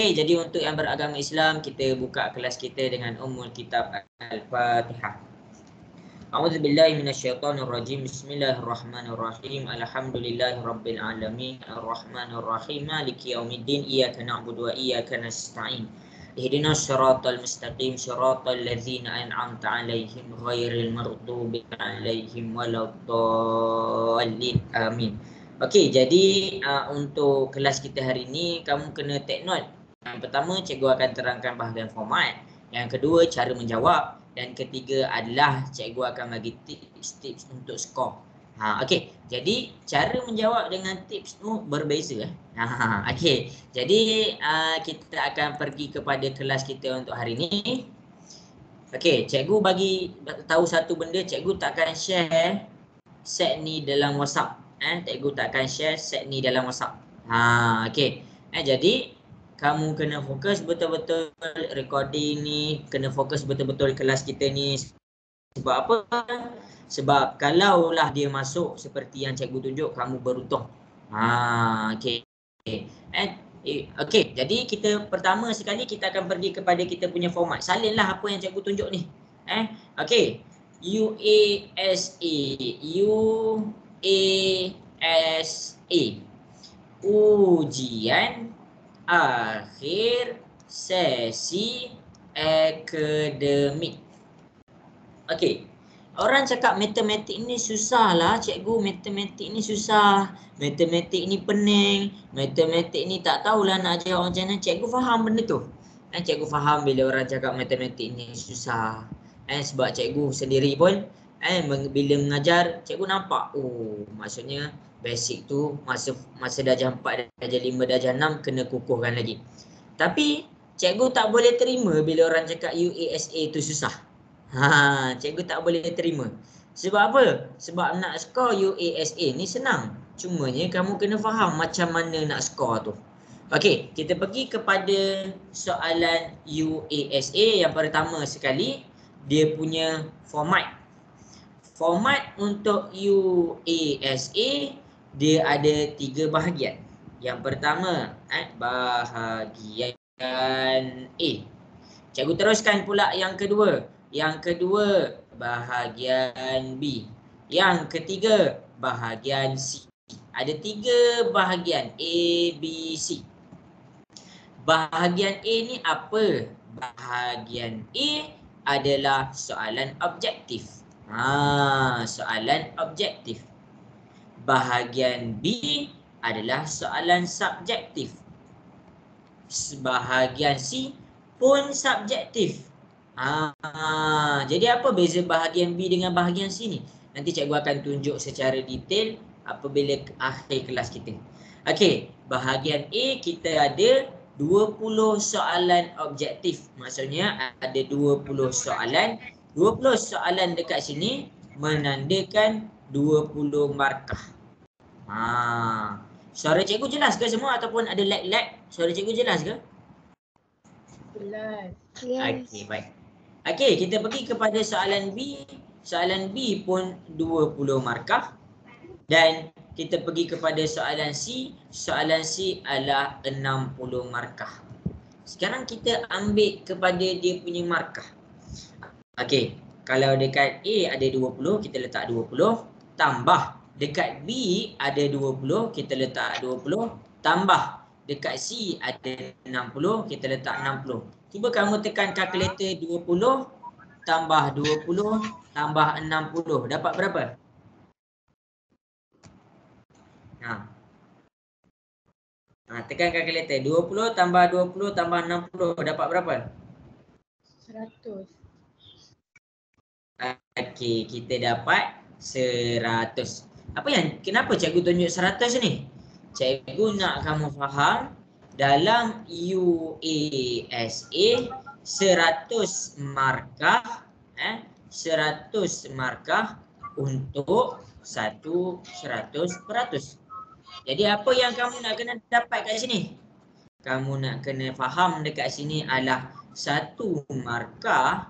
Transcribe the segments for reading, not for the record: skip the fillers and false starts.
jadi untuk yang beragama Islam, kita buka kelas kita dengan Ummul Kitab Al-Fatihah. A'udzubillahi minasyaitonirrajim. Bismillahirrahmanirrahim. Alhamdulillahirabbil alamin. Arrahmanirrahim. Maliki yaumiddin. Iyyaka na'budu wa iyyaka nasta'in. Ihdinas siratal mustaqim. Siratal ladzina an'amta 'alaihim ghairil maghdubi 'alaihim waladdallin. Amin. Okey, jadi untuk kelas kita hari ini kamu kena take note. Yang pertama, cikgu akan terangkan bahagian format. Yang kedua, cara menjawab. Dan ketiga adalah cikgu akan bagi tips untuk skor. Okey, jadi cara menjawab dengan tips tu berbeza. Okey, jadi kita akan pergi kepada kelas kita untuk hari ini. Okey, cikgu bagi tahu satu benda, cikgu takkan share set ni dalam WhatsApp. Cikgu takkan share set ni dalam WhatsApp. Okey. Jadi kamu kena fokus betul-betul recording ni, kena fokus betul-betul kelas kita ni. Sebab apa? Sebab kalaulah dia masuk seperti yang cikgu tunjuk, kamu beruntung. Okey. Okey, jadi kita pertama sekali kita akan pergi kepada kita punya format. Salinlah apa yang cikgu tunjuk ni. Okey. UASA. Ujian akhir sesi akademik. Okey. Orang cakap matematik ni susah lah cikgu, matematik ni susah, matematik ni pening, matematik ni tak tahulah nak jawab macam mana. Cikgu faham benda tu. Cikgu faham bila orang cakap matematik ni susah. Sebab cikgu sendiri pun bila mengajar, cikgu nampak, maksudnya basic tu masa darjah 4, darjah 5, darjah 6 kena kukuhkan lagi. Tapi cikgu tak boleh terima bila orang cakap UASA tu susah. Cikgu tak boleh terima. Sebab apa? Sebab nak skor UASA ni senang. Cumanya kamu kena faham macam mana nak skor tu. Okey, kita pergi kepada soalan UASA. Yang pertama sekali, dia punya format. Format untuk UASA, dia ada 3 bahagian. Yang pertama, bahagian A. Cikgu teruskan pula yang kedua. Yang kedua, bahagian B. Yang ketiga, bahagian C. Ada 3 bahagian A, B, C. Bahagian A ni apa? Bahagian A adalah soalan objektif. Soalan objektif. Bahagian B adalah soalan subjektif. Bahagian C pun subjektif. Jadi apa beza bahagian B dengan bahagian C ni? Nanti cikgu akan tunjuk secara detail apabila akhir kelas kita. Okey, bahagian A kita ada 20 soalan objektif. Maksudnya ada 20 soalan. 20 soalan dekat sini menandakan 20 markah. Suara cikgu jelas ke semua ataupun ada lag-lag? Suara cikgu jelas ke? Jelas. Okey, baik. Okey, kita pergi kepada soalan B. Soalan B pun 20 markah. Dan kita pergi kepada soalan C. Soalan C adalah 60 markah. Sekarang kita ambil kepada dia punya markah. Okey, kalau dekat A ada 20, kita letak 20. Tambah dekat B ada 20, kita letak 20. Tambah dekat C ada 60, kita letak 60. Cuba kamu tekan kalkulator 20 tambah 20 tambah 60. Dapat berapa? Tekan kalkulator 20 tambah 20 tambah 60. Dapat berapa? 100. Okey, kita dapat 100. Kenapa cikgu tunjuk 100 ni? Cikgu nak kamu faham dalam UASA 100 markah 100 markah untuk 100%. Jadi apa yang kamu nak kena dapat kat sini? Kamu nak kena faham dekat sini adalah 1 markah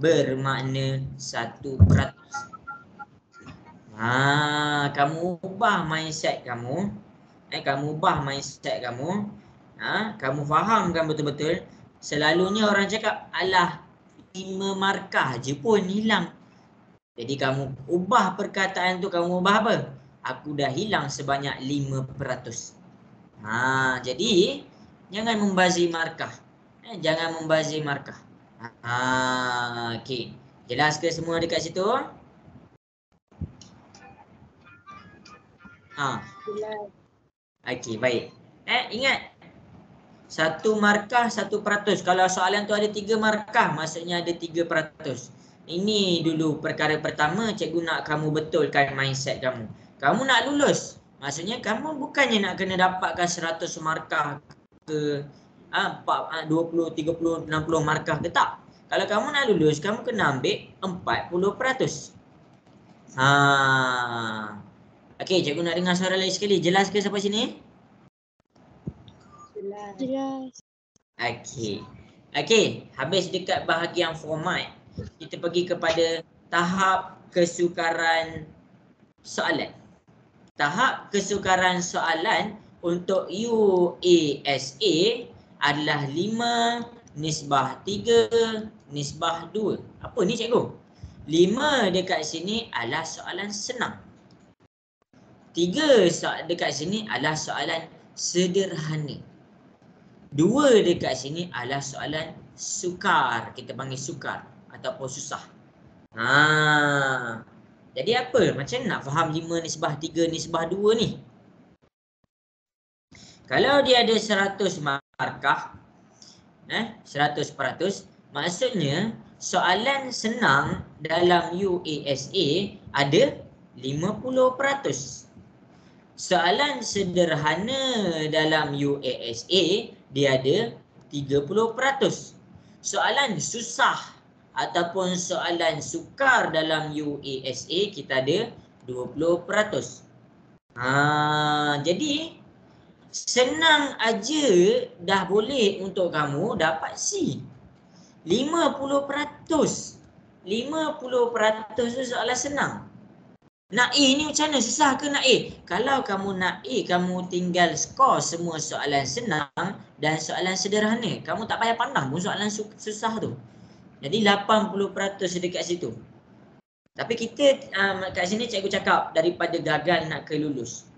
bermakna 1%. Kamu ubah mindset kamu. Kamu ubah mindset kamu. Kamu fahamkan betul-betul. Selalunya orang cakap, alah 5 markah je pun hilang. Jadi kamu ubah perkataan tu, kamu ubah apa? Aku dah hilang sebanyak 5%. Jadi jangan membazir markah. Jangan membazir markah. Okey. Jelas ke semua dekat situ? Jelas. Okey, baik. Ingat, 1 markah 1%. Kalau soalan tu ada 3 markah, maksudnya ada 3%. Ini dulu perkara pertama, cikgu nak kamu betulkan mindset kamu. Kamu nak lulus, maksudnya kamu bukannya nak kena dapatkan 100 markah ke 20, 30, 60 markah ke tak. Kalau kamu nak lulus, kamu kena ambil 40%. Okey, cikgu nak dengar suara lagi sekali. Jelas ke sampai sini? Jelas. Okey, habis dekat bahagian format, kita pergi kepada tahap kesukaran soalan. Tahap kesukaran soalan untuk UASA adalah 5 nisbah 3 nisbah 2. Apa ni cikgu? 5 dekat sini adalah soalan senang. 3 dekat sini adalah soalan sederhana. 2 dekat sini adalah soalan sukar. Kita panggil sukar ataupun susah. Jadi apa? Macam nak faham 5 nisbah 3 nisbah 2 ni? Kalau dia ada 100 markah, 100%, maksudnya soalan senang dalam UASA ada 50%. Soalan sederhana dalam UASA dia ada 30%. Soalan susah ataupun soalan sukar dalam UASA kita ada 20%. Jadi senang aja dah boleh untuk kamu dapat C. 50%. 50% tu soalan senang. Nak A ni macam mana? Susah ke nak A? Kalau kamu nak A, kamu tinggal skor semua soalan senang dan soalan sederhana. Kamu tak payah pandang pun soalan susah tu. Jadi 80% dekat situ. Tapi kita kat sini cikgu cakap daripada gagal nak ke lulus.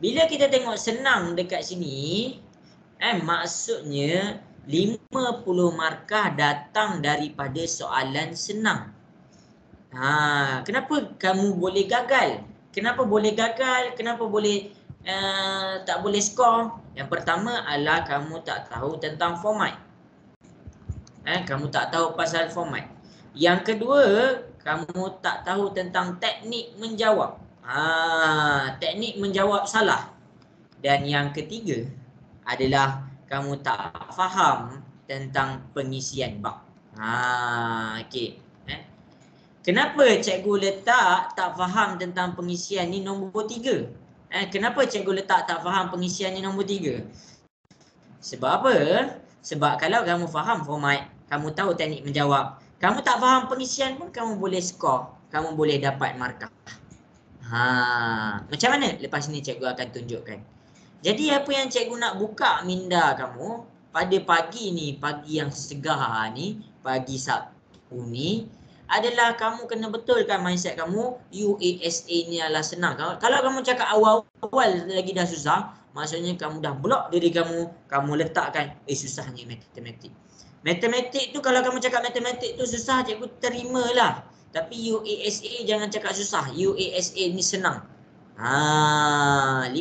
Bila kita tengok senang dekat sini, maksudnya 50 markah datang daripada soalan senang. Kenapa kamu boleh gagal? Kenapa boleh gagal? Kenapa boleh tak boleh skor? Yang pertama adalah kamu tak tahu tentang format. Kamu tak tahu pasal format. Yang kedua, kamu tak tahu tentang teknik menjawab. Teknik menjawab salah. Dan yang ketiga adalah kamu tak faham tentang pengisian bab. Okey. Kenapa cikgu letak tak faham tentang pengisian ni nombor 3? Kenapa cikgu letak tak faham pengisian ni nombor 3? Sebab apa? Sebab kalau kamu faham format, kamu tahu teknik menjawab, kamu tak faham pengisian pun kamu boleh skor, kamu boleh dapat markah. Macam mana? Lepas ni cikgu akan tunjukkan. Jadi apa yang cikgu nak buka minda kamu pada pagi ni, pagi yang segar ni, pagi Sabtu ni, adalah kamu kena betulkan mindset kamu. UASA ni adalah senang. Kalau kamu cakap awal-awal lagi dah susah, maksudnya kamu dah block diri kamu. Kamu letakkan susahnya matematik. Matematik tu kalau kamu cakap matematik tu susah, cikgu terimalah. Tapi UASA jangan cakap susah. UASA ni senang. 50%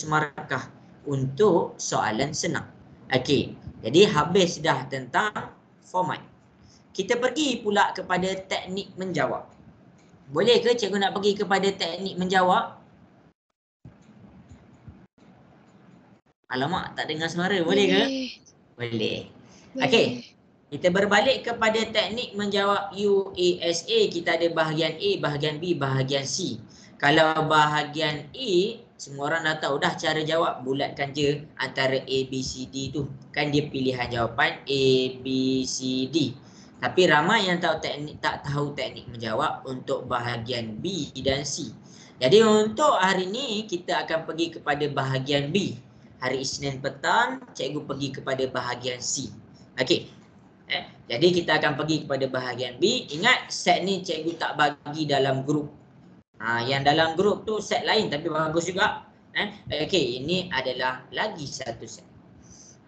markah untuk soalan senang. Okey. Jadi habis dah tentang format. Kita pergi pula kepada teknik menjawab. Boleh ke cikgu nak pergi kepada teknik menjawab? Alamak, tak dengar suara. Boleh ke? Boleh. Okey. Kita berbalik kepada teknik menjawab UASA. Kita ada bahagian A, bahagian B, bahagian C. Kalau bahagian A, semua orang dah tahu dah cara jawab. Bulatkan je antara A, B, C, D tu. Kan dia pilihan jawapan A, B, C, D. Tapi ramai yang tak tahu teknik menjawab untuk bahagian B dan C. Jadi untuk hari ni kita akan pergi kepada bahagian B. hari Isnin petang, cikgu pergi kepada bahagian C. Okey. Jadi kita akan pergi kepada bahagian B. Ingat set ni cikgu tak bagi dalam grup. Yang dalam grup tu set lain tapi bagus juga. Okey, ini adalah lagi satu set.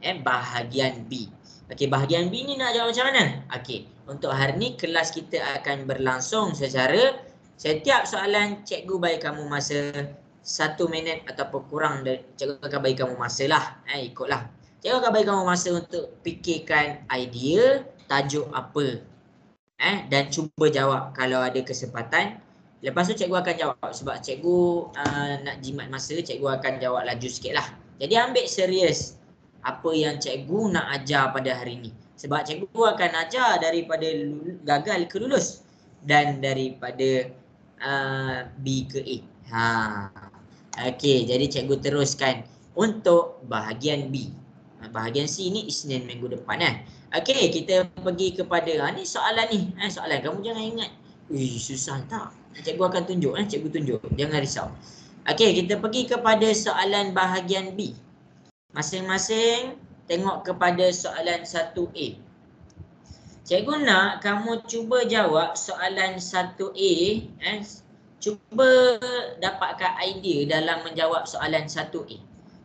Bahagian B. Okey, bahagian B ni nak jawab macam mana? Okey, untuk hari ni kelas kita akan berlangsung secara setiap soalan cikgu bagi kamu masa 1 minit ataupun kurang, cikgu akan bagi kamu masa lah. Ikutlah. Cikgu akan bagi kamu masa untuk fikirkan idea, tajuk apa. Dan cuba jawab kalau ada kesempatan. Lepas tu cikgu akan jawab. Sebab cikgu nak jimat masa, cikgu akan jawab laju sikit lah. Jadi ambil serius apa yang cikgu nak ajar pada hari ni. Sebab cikgu akan ajar daripada gagal ke lulus. Dan daripada B ke A. Okey, jadi cikgu teruskan untuk bahagian B. Bahagian C ni Isnin minggu depan. Okey, kita pergi kepada ni soalan ni. Soalan kamu jangan ingat. Susah tak? Cikgu akan tunjuk. Cikgu tunjuk. Jangan risau. Okey, kita pergi kepada soalan bahagian B. Masing-masing tengok kepada soalan 1A. Cikgu nak kamu cuba jawab soalan 1A. Cuba dapatkan idea dalam menjawab soalan 1A.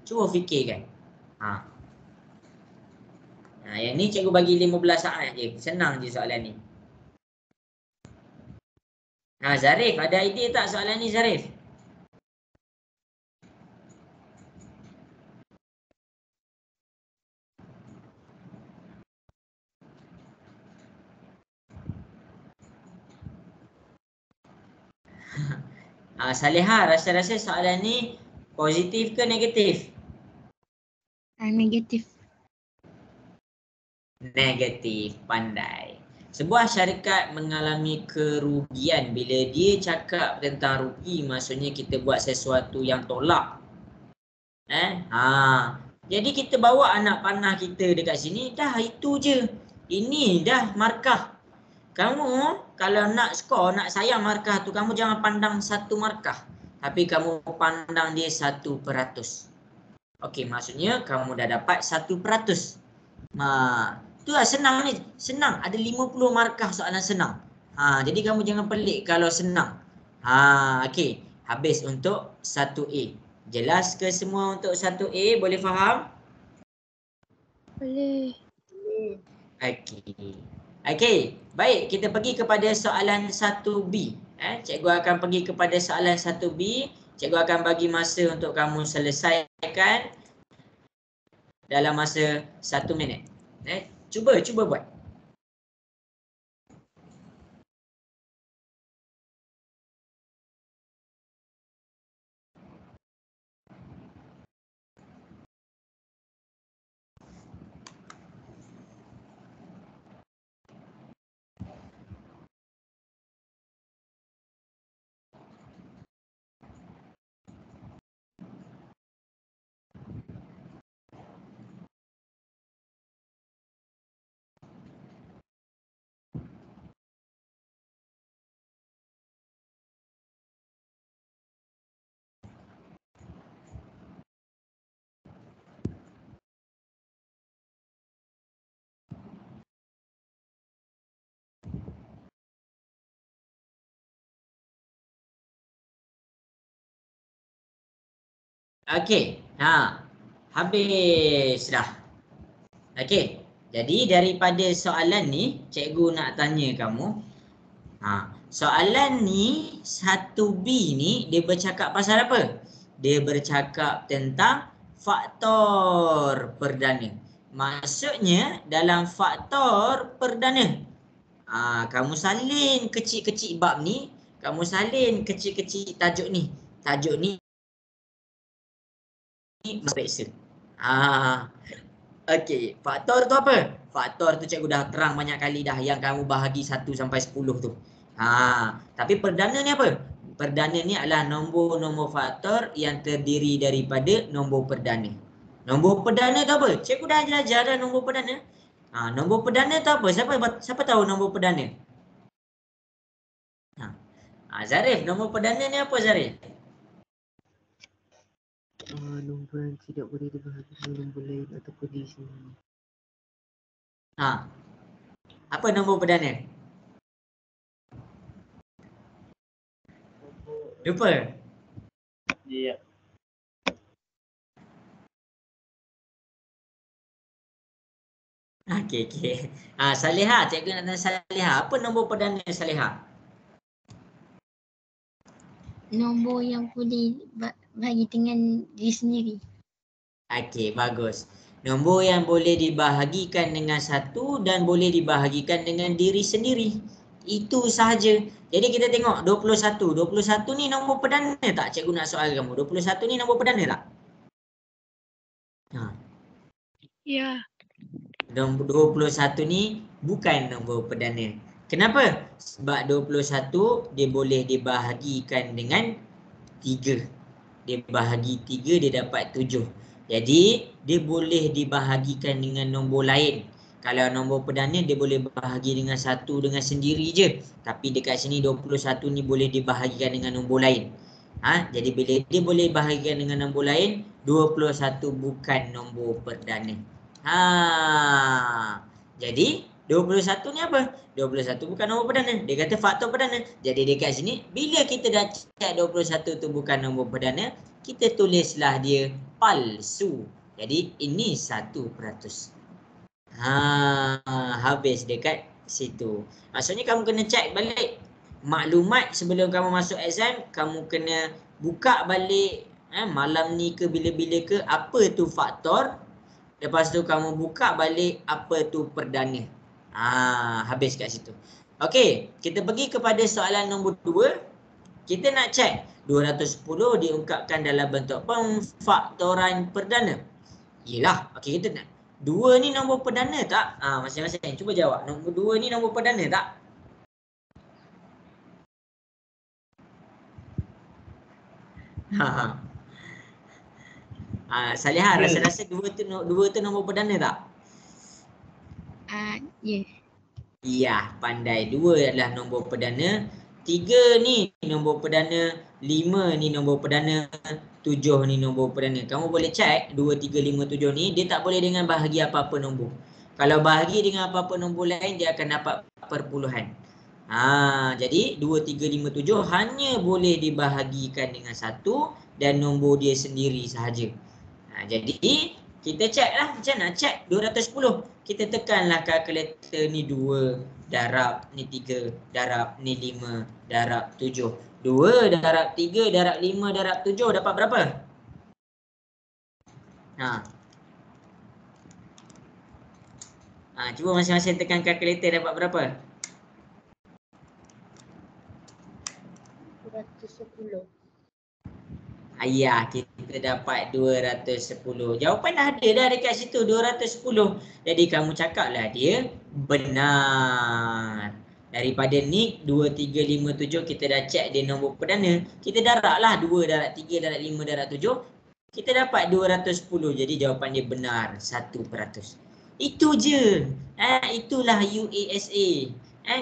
Cuba fikirkan. Yang ni cikgu bagi 15 saat je. Senang je soalan ni. Zarif, ada idea tak soalan ni Zarif? Saleha, rasa-rasa soalan ni positif ke negatif? Negatif. Negatif, pandai. Sebuah syarikat mengalami kerugian. Bila dia cakap tentang rugi, maksudnya kita buat sesuatu yang tolak. Jadi kita bawa anak panah kita dekat sini, dah itu je. Ini dah markah. Kamu kalau nak skor, nak sayang markah tu, kamu jangan pandang 1 markah. Tapi kamu pandang dia 1%. Okey, maksudnya kamu dah dapat 1%. Tu lah senang ni. Senang. Ada 50 markah soalan senang. Jadi kamu jangan pelik kalau senang. Okey. Habis untuk 1A. Jelas ke semua untuk 1A? Boleh faham? Boleh. Okey. Baik, kita pergi kepada soalan 1B. Cikgu akan pergi kepada soalan 1B. Cikgu akan bagi masa untuk kamu selesaikan dalam masa 1 minit. Cuba buat. Okey. Habis dah. Okey. Jadi daripada soalan ni, cikgu nak tanya kamu. Soalan ni 1B ni dia bercakap pasal apa? Dia bercakap tentang faktor perdana. Maksudnya dalam faktor perdana, kamu salin kecil-kecil bab ni, kamu salin kecil-kecil tajuk ni. Tajuk ni periksa. Okey, faktor tu apa? Faktor tu cikgu dah terang banyak kali dah yang kamu bahagi 1 sampai 10 tu. Tapi perdana ni apa? Perdana ni adalah nombor-nombor faktor yang terdiri daripada nombor perdana. Nombor perdana tu apa? Cikgu dah ajar dah nombor perdana. Nombor perdana tu apa? Siapa tahu nombor perdana? Zarif, nombor perdana ni apa Zarif? Nombor yang tidak boleh dibahagi dengan nombor lain ataupun diri sendiri. Apa nombor perdana? Lupa? Ya. Okey. Salihah, cikgu nak tanya Salihah. Apa nombor perdana Salihah? Nombor yang boleh bagi dengan diri sendiri. Okey, bagus. Nombor yang boleh dibahagikan dengan satu dan boleh dibahagikan dengan diri sendiri. Itu sahaja. Jadi kita tengok 21. 21 ni nombor perdana tak? Cikgu nak soal kamu. 21 ni nombor perdana tak? Ya. Nombor 21 ni bukan nombor perdana. Kenapa? Sebab 21 dia boleh dibahagikan dengan 3. Dia bahagi 3, dia dapat 7. Jadi dia boleh dibahagikan dengan nombor lain. Kalau nombor perdana dia boleh bahagi dengan 1 dengan sendiri je. Tapi dekat sini 21 ni boleh dibahagikan dengan nombor lain. Jadi bila dia boleh bahagikan dengan nombor lain, 21 bukan nombor perdana. Jadi 21 ni apa? 21 bukan nombor perdana. Dia kata faktor perdana. Jadi dekat sini bila kita dah cek 21 tu bukan nombor perdana, kita tulislah dia palsu. Jadi ini 1%. Habis dekat situ. Maksudnya kamu kena cek balik maklumat sebelum kamu masuk exam. Kamu kena buka balik malam ni ke bila-bila ke apa tu faktor. Lepas tu kamu buka balik apa tu perdana. Habis kat situ. Okey, kita pergi kepada soalan nombor 2. Kita nak cek 210 diungkapkan dalam bentuk pemfaktoran perdana. Yelah, okey, kita nak 2 ni nombor perdana tak? Masing-masing cuba jawab. Nombor 2 ni nombor perdana tak? Salihah, rasa-rasa 2 tu nombor perdana tak? Ya. Ya, pandai. 2 adalah nombor perdana. 3 ni nombor perdana. 5 ni nombor perdana. 7 ni nombor perdana. Kamu boleh cek 2, 3, 5, 7 ni. Dia tak boleh dengan bahagi apa-apa nombor. Kalau bahagi dengan apa-apa nombor lain, dia akan dapat perpuluhan. Jadi 2, 3, 5, 7 hanya boleh dibahagikan dengan 1 dan nombor dia sendiri sahaja. Jadi kita cek lah. Macam nak cek 210. Kita tekanlah kalkulator ni 2 darab ni 3 darab ni 5 darab 7. 2 darab 3 darab 5 darab 7 dapat berapa? Cuba masing-masing tekan kalkulator dapat berapa? 210. Ya, kita dapat 210. Jawapan dah ada dah dekat situ, 210. Jadi kamu cakaplah dia benar. Daripada ni 2, 3, 5, 7 kita dah cek dia nombor perdana. Kita darab lah 2 darab 3 darab 5 darab 7. Kita dapat 210. Jadi jawapan dia benar 1%. Itu je. Itulah UASA.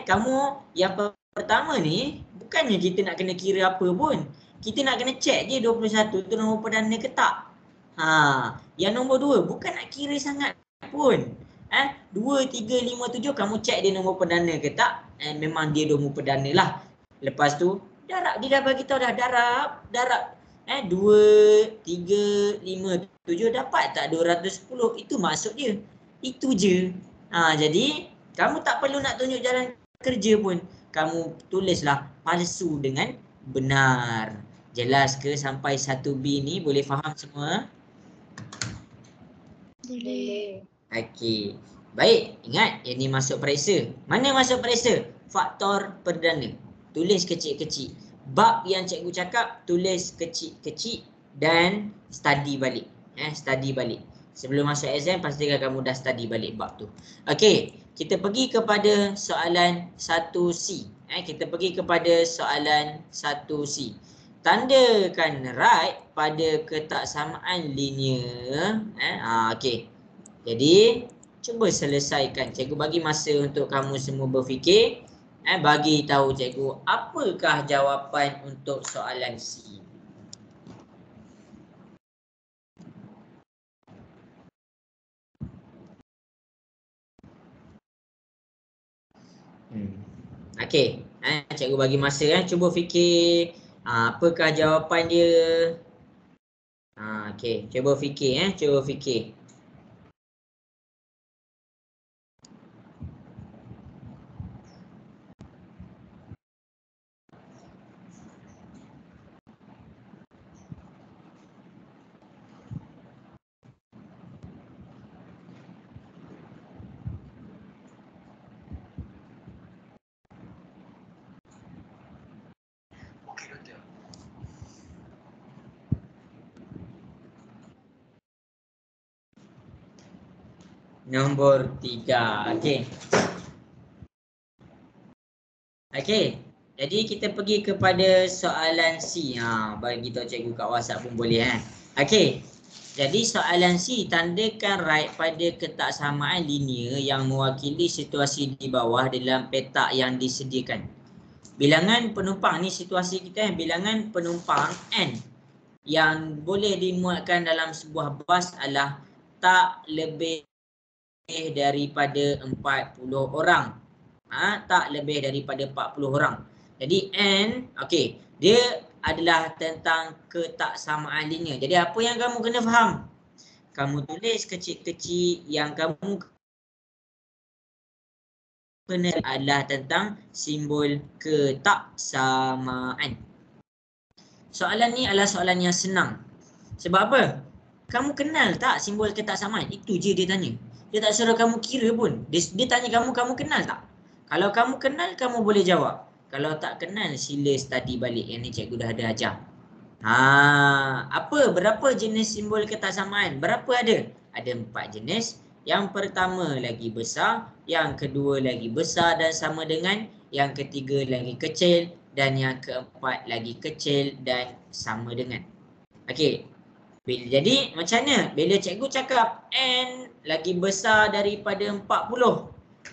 Kamu yang pertama ni bukannya kita nak kena kira apa pun. Kita nak kena cek je 21 tu nombor perdana ke tak. Yang nombor 2 bukan nak kira sangat pun. 2, 3, 5, 7 kamu cek dia nombor perdana ke tak. Memang dia nombor perdana lah. Lepas tu darab, dia dah bagi tahu dah darab 2, 3, 5, 7 dapat tak 210. Itu maksud dia. Itu je. Jadi kamu tak perlu nak tunjuk jalan kerja pun. Kamu tulislah palsu dengan benar. Jelas ke sampai 1B ni? Boleh faham semua? Boleh. Okey. Baik, ingat yang ni masuk periksa. Mana masuk periksa? Faktor perdana. Tulis kecil-kecil. Bab yang cikgu cakap tulis kecil-kecil dan study balik. Study balik. Sebelum masuk exam pastikan kamu dah study balik bab tu. Okey, kita pergi kepada soalan 1C. Kita pergi kepada soalan 1C. Tandakan right pada ketaksamaan linear. Okey. Jadi cuba selesaikan. Cikgu bagi masa untuk kamu semua berfikir. Bagi tahu cikgu apakah jawapan untuk soalan C. Okey, cikgu bagi masa cuba fikir apakah jawapan dia. Okey, cuba fikir cuba fikir. Nombor 3. Okey. Okey. Jadi kita pergi kepada soalan C. Bagi tahu cikgu kat WhatsApp pun boleh Okey. Jadi soalan C, tandakan right pada ketaksamaan linear yang mewakili situasi di bawah dalam petak yang disediakan. Bilangan penumpang ni situasi kita bilangan penumpang N yang boleh dimuatkan dalam sebuah bas adalah tak lebih daripada 40 orang. Tak lebih daripada 40 orang. Jadi N, okey, dia adalah tentang ketaksamaan linear. Jadi apa yang kamu kena faham? Kamu tulis kecil-kecil yang kamu kena adalah tentang simbol ketaksamaan. Soalan ni adalah soalan yang senang. Sebab apa? Kamu kenal tak simbol ketaksamaan? Itu je dia tanya. Dia tak suruh kamu kira pun. Dia tanya kamu kenal tak? Kalau kamu kenal, kamu boleh jawab. Kalau tak kenal, sila study balik. Yang ni cikgu dah ada ajar. Berapa jenis simbol ketaksamaan? Berapa ada? Ada 4 jenis. Yang pertama lagi besar, yang kedua lagi besar dan sama dengan, yang ketiga lagi kecil, dan yang keempat lagi kecil dan sama dengan. Okey. Jadi macam mana? Bila cikgu cakap N lagi besar daripada 40,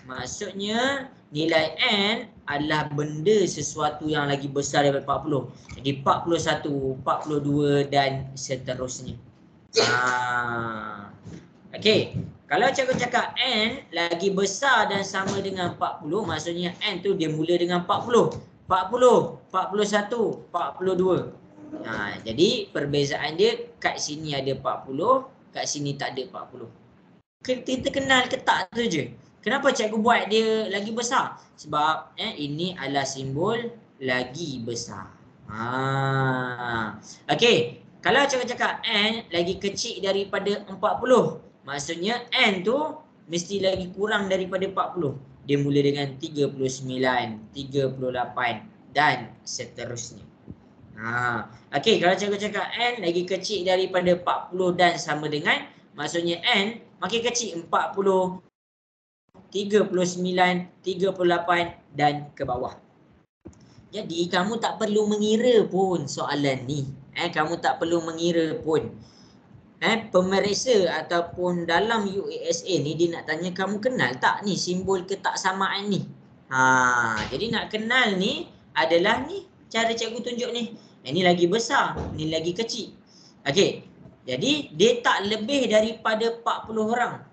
maksudnya nilai N adalah benda sesuatu yang lagi besar daripada 40. Jadi 41, 42 dan seterusnya. Okey. Kalau cikgu cakap N lagi besar dan sama dengan 40, maksudnya N tu dia mula dengan 40. 40, 41, 42. Jadi perbezaan dia kat sini ada 40, kat sini tak ada 40. Kita kenal ketak tu je. Kenapa cikgu buat dia lagi besar? Sebab ini adalah simbol lagi besar. Okey, kalau cikgu cakap N lagi kecil daripada 40, maksudnya N tu mesti lagi kurang daripada 40. Dia mula dengan 39, 38 dan seterusnya. Okey, kalau cikgu cakap N lagi kecil daripada 40 dan sama dengan, maksudnya N makin kecil, 40, 39, 38 dan ke bawah. Jadi kamu tak perlu mengira pun soalan ni. Kamu tak perlu mengira pun. Pemeriksa ataupun dalam UASA ni dia nak tanya kamu kenal tak ni simbol ketaksamaan ni. Jadi nak kenal ni adalah ni cara cikgu tunjuk ni. Ini lagi besar, ni lagi kecil. Okey. Jadi dia tak lebih daripada 40 orang.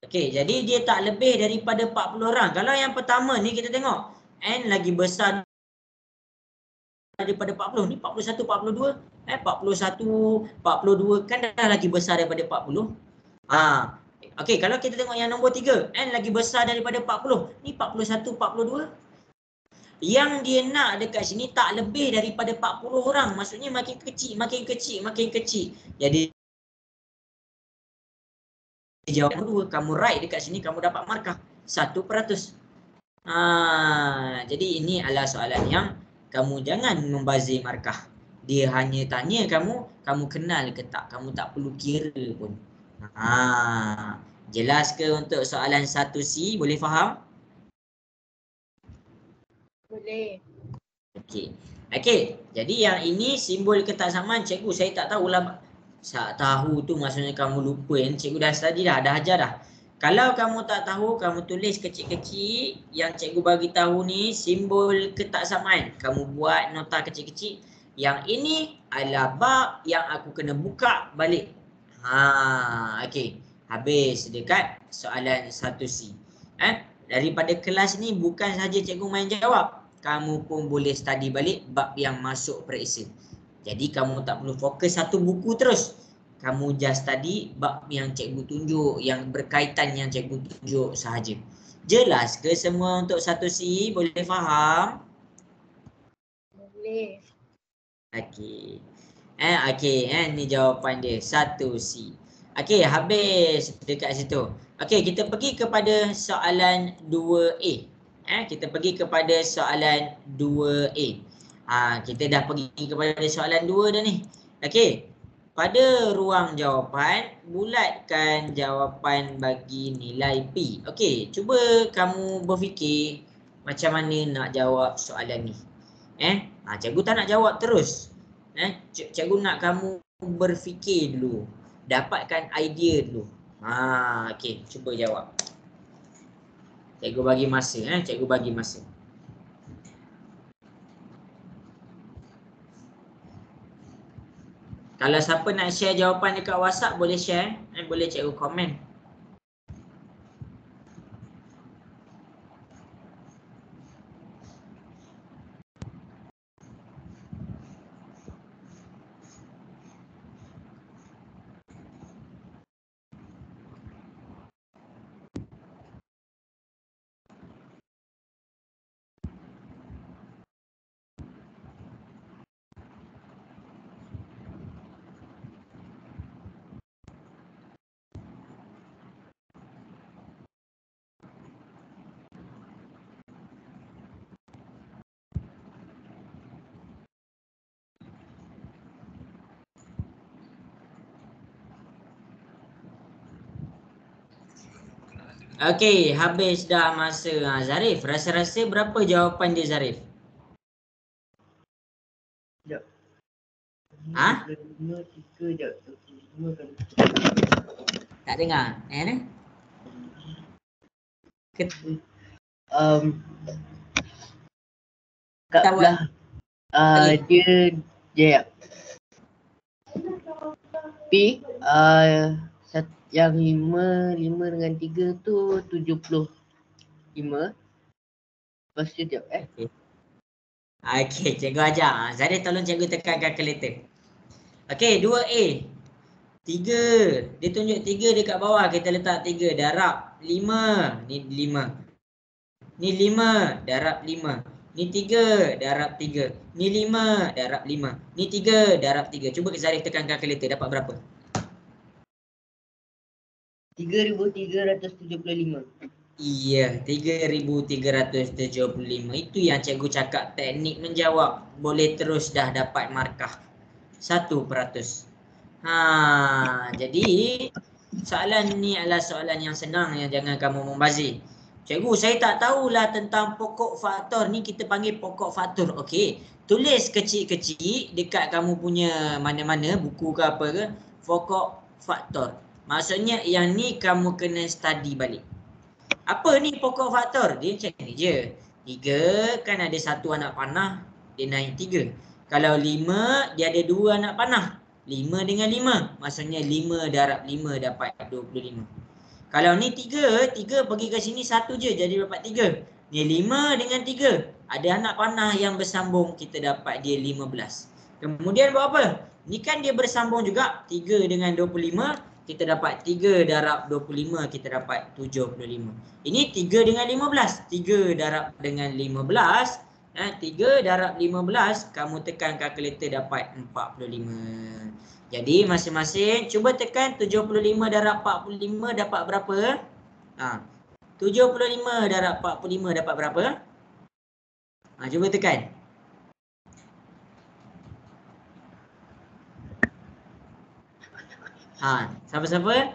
Okey, jadi dia tak lebih daripada 40 orang. Kalau yang pertama ni kita tengok N lagi besar daripada 40. Ni 41, 42. 41, 42 kan dah lagi besar daripada 40. Okey, kalau kita tengok yang nombor 3, N lagi besar daripada 40. Ni 41, 42. Yang dia nak dekat sini tak lebih daripada 40 orang. Maksudnya makin kecil, makin kecil, makin kecil. Jadi jawab kedua, kamu right dekat sini, kamu dapat markah 1%. Jadi ini adalah soalan yang kamu jangan membazir markah. Dia hanya tanya kamu kenal ke tak? Kamu tak perlu kira pun. Jelas ke untuk soalan 1C? Boleh faham? Boleh. Okey. Jadi yang ini simbol ketaksamaan. Cikgu saya tak tahulah. Tak tahu tu maksudnya kamu lupa. Cikgu dah study dah ajar dah. Kalau kamu tak tahu, kamu tulis kecil-kecil. Yang cikgu bagi tahu ni simbol ketaksamaan. Kamu buat nota kecil-kecil. Yang ini adalah bab yang aku kena buka balik. Okey. Habis dekat soalan 1C. Daripada kelas ni bukan saja cikgu main jawab, kamu pun boleh study balik bab yang masuk pre-essay. Jadi kamu tak perlu fokus satu buku terus. Kamu just study bab yang cikgu tunjuk, yang berkaitan yang cikgu tunjuk sahaja. Jelas ke semua untuk 1C? Boleh faham? Boleh. Okey. Ni jawapan dia 1C. Okey, habis dekat situ. Okey, kita pergi kepada soalan 2A. Kita pergi kepada soalan 2A. Kita dah pergi kepada soalan 2 dah ni. Okey. Pada ruang jawapan, bulatkan jawapan bagi nilai P. Okey, cuba kamu berfikir macam mana nak jawab soalan ni. Cikgu tak nak jawab terus. Cikgu nak kamu berfikir dulu. Dapatkan idea dulu. Okey, cuba jawab. Cikgu bagi masa. Cikgu bagi masa. Kalau siapa nak share jawapan dekat WhatsApp boleh share. Boleh cikgu komen. Okey, habis dah masa. Zarif, rasa-rasa berapa jawapan dia Zarif? Sekejap. 5, 3 jap. 5 kali. Tak dengar. Kat Tak belah. Okey. Dia P yang 5 dengan 3 tu 75. Lepas tu jap Okey, cikgu ajar. Zarif tolong cikgu tekan kalkulator. Okey, 2A. 3. Dia tunjuk 3 dekat bawah. Kita letak 3. Darab 5. Ni 5. Ni 5. Darab 5. Ni 3. Darab 3. Ni 5. Darab 5. Ni 3. Darab 3. Cuba Zarif tekan kalkulator. Dapat berapa? 3,375. Iya, 3,375. Itu yang cikgu cakap, teknik menjawab. Boleh terus dah dapat markah 1%. Jadi soalan ni adalah soalan yang senang, yang jangan kamu membazir. Cikgu, saya tak tahulah tentang pokok faktor ni, kita panggil pokok faktor. Okey, tulis kecil-kecil dekat kamu punya mana-mana, buku ke apa ke, pokok faktor. Maksudnya yang ni kamu kena study balik. Apa ni pokok faktor? Dia macam ni je. 3 kan ada 1 anak panah, dia naik 3. Kalau 5, dia ada 2 anak panah. 5 dengan 5. Maksudnya 5 darab 5 dapat 25. Kalau ni 3 pergi ke sini 1 je, jadi dapat 3. Ni 5 dengan 3. Ada anak panah yang bersambung, kita dapat dia 15. Kemudian buat apa? Ni kan dia bersambung juga, 3 dengan 25. Kita dapat 3 darab 25, kita dapat 75. Ini 3 dengan 15. 3 darab dengan 15. 3 darab 15, kamu tekan kalkulator dapat 45. Jadi masing-masing cuba tekan 75 darab 45 dapat berapa? 75 darab 45 dapat berapa? Cuba tekan. Siapa-siapa?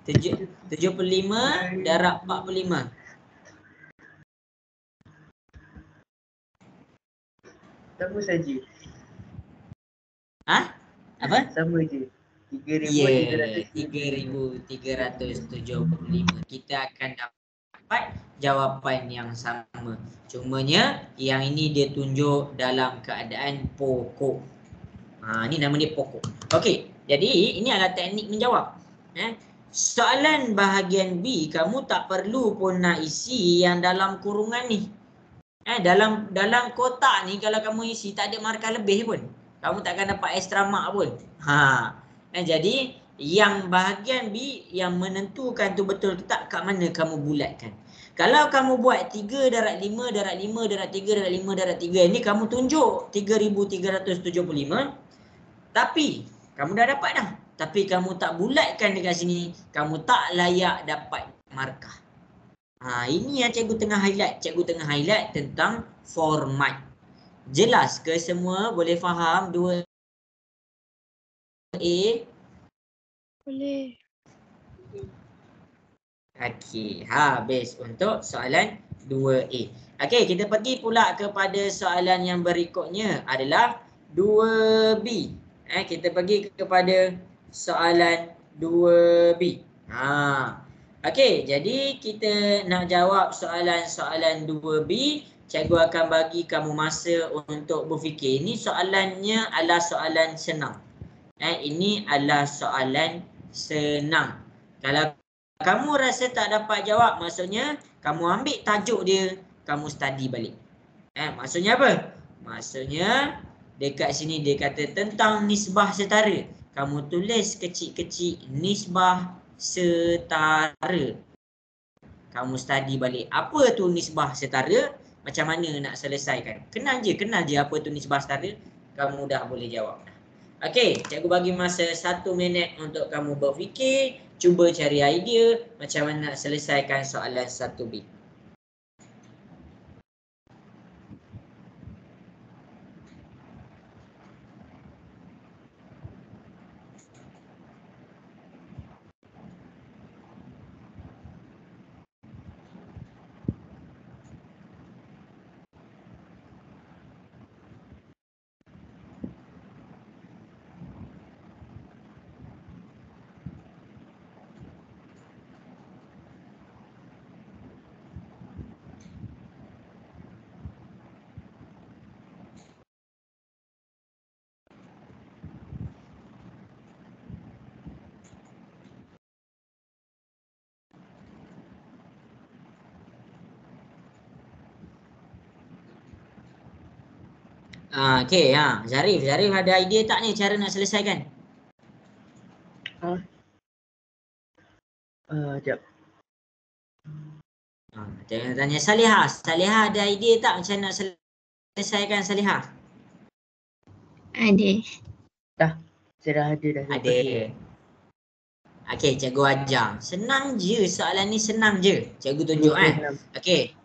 75 darab 45. Sama saja. Apa? Sama je. 3,375. Kita akan dapat jawapan yang sama. Cumanya yang ini dia tunjuk dalam keadaan pokok. Ni nama dia pokok. Okey, jadi ini adalah teknik menjawab. Soalan bahagian B, kamu tak perlu pun nak isi yang dalam kurungan ni. Dalam kotak ni kalau kamu isi tak ada markah lebih pun. Kamu takkan dapat extra mark pun. Jadi yang bahagian B yang menentukan tu betul ke tak kat mana kamu bulatkan. Kalau kamu buat 3 darab 5 darab 5 darab 3 darab 5 darab 3 ni kamu tunjuk 3375. Tapi kamu dah dapat dah. Tapi kamu tak bulatkan dekat sini, kamu tak layak dapat markah. Ini yang cikgu tengah highlight. Cikgu tengah highlight tentang format. Jelas ke semua? Boleh faham 2A? Boleh. Okey, habis untuk soalan 2A. Okey, kita pergi pula kepada soalan yang berikutnya adalah 2B. Kita pergi kepada soalan 2B. Okey, jadi kita nak jawab soalan-soalan 2B. Cikgu akan bagi kamu masa untuk berfikir. Ini soalannya adalah soalan senang. Ini adalah soalan senang. Kalau kamu rasa tak dapat jawab, maksudnya kamu ambil tajuk dia, kamu study balik. Maksudnya apa? Maksudnya dekat sini dia kata tentang nisbah setara. Kamu tulis kecil-kecil nisbah setara. Kamu study balik apa tu nisbah setara, macam mana nak selesaikan. Kenal je apa tu nisbah setara, kamu dah boleh jawab. Okey, cikgu bagi masa 1 minit untuk kamu berfikir, cuba cari idea macam mana nak selesaikan soalan 1B. Okey, Zarif ada idea tak ni cara nak selesaikan? Sekejap. Jangan tanya Salihah. Salihah ada idea tak macam nak selesaikan Salihah? Ada. Saya dah ada dah. Ada. Okey, cikgu ajar. Senang je, soalan ni senang je. Cikgu tunjuk Okey.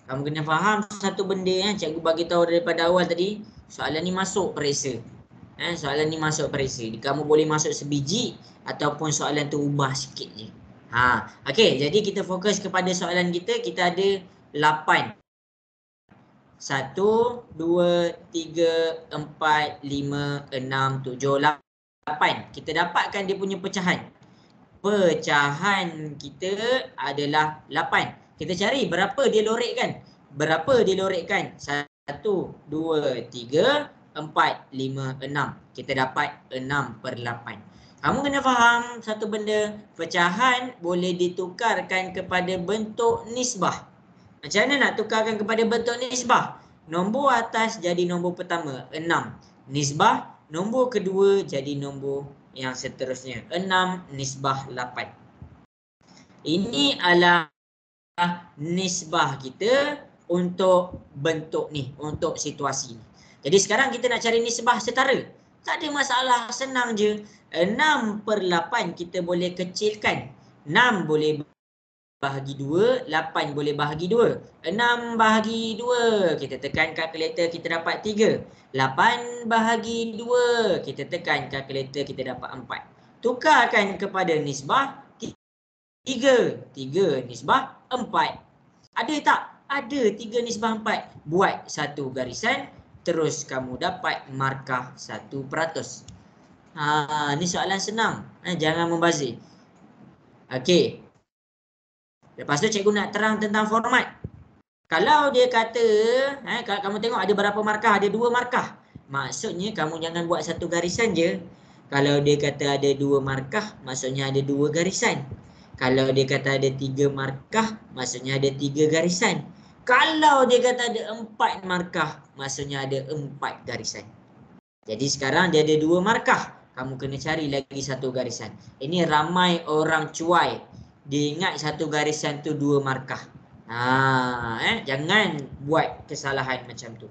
Kamu kena faham satu benda cikgu bagi tahu daripada awal tadi, soalan ni masuk periksa. Soalan ni masuk periksa. Kamu boleh masuk sebiji ataupun soalan tu ubah sikit je. Okey, jadi kita fokus kepada soalan kita. Kita ada 8. 1 2 3 4 5 6 7 8. Kita dapatkan dia punya pecahan. Pecahan kita adalah 8. Kita cari berapa dia lorekkan. 1, 2, 3, 4, 5, 6. Kita dapat 6/8. Kamu kena faham satu benda. Pecahan boleh ditukarkan kepada bentuk nisbah. Macam mana nak tukarkan kepada bentuk nisbah? Nombor atas jadi nombor pertama, 6. Nisbah, nombor kedua jadi nombor yang seterusnya, 6 nisbah 8. Ini adalah nisbah kita untuk bentuk ni, untuk situasi ni. Jadi sekarang kita nak cari nisbah setara. Tak ada masalah, senang je. 6/8 kita boleh kecilkan. 6 boleh bahagi 2, 8 boleh bahagi 2. 6 bahagi 2, kita tekan kalkulator, kita dapat 3. 8 bahagi 2, kita tekan kalkulator, kita dapat 4. Tukarkan kepada nisbah 3. 3 nisbah 4. Ada tak? Ada 3 nisbah 4. Buat satu garisan, terus kamu dapat markah 1%. Ni soalan senang. Jangan membazir. Okey. Lepas tu cikgu nak terang tentang format. Kalau dia kata, kalau kamu tengok ada berapa markah? Ada 2 markah. Maksudnya kamu jangan buat satu garisan je. Kalau dia kata ada 2 markah, maksudnya ada 2 garisan. Kalau dia kata ada 3 markah, maksudnya ada 3 garisan. Kalau dia kata ada 4 markah, maksudnya ada 4 garisan. Jadi sekarang dia ada 2 markah. Kamu kena cari lagi 1 garisan. Ini ramai orang cuai. Dia ingat 1 garisan tu 2 markah. Jangan buat kesalahan macam tu.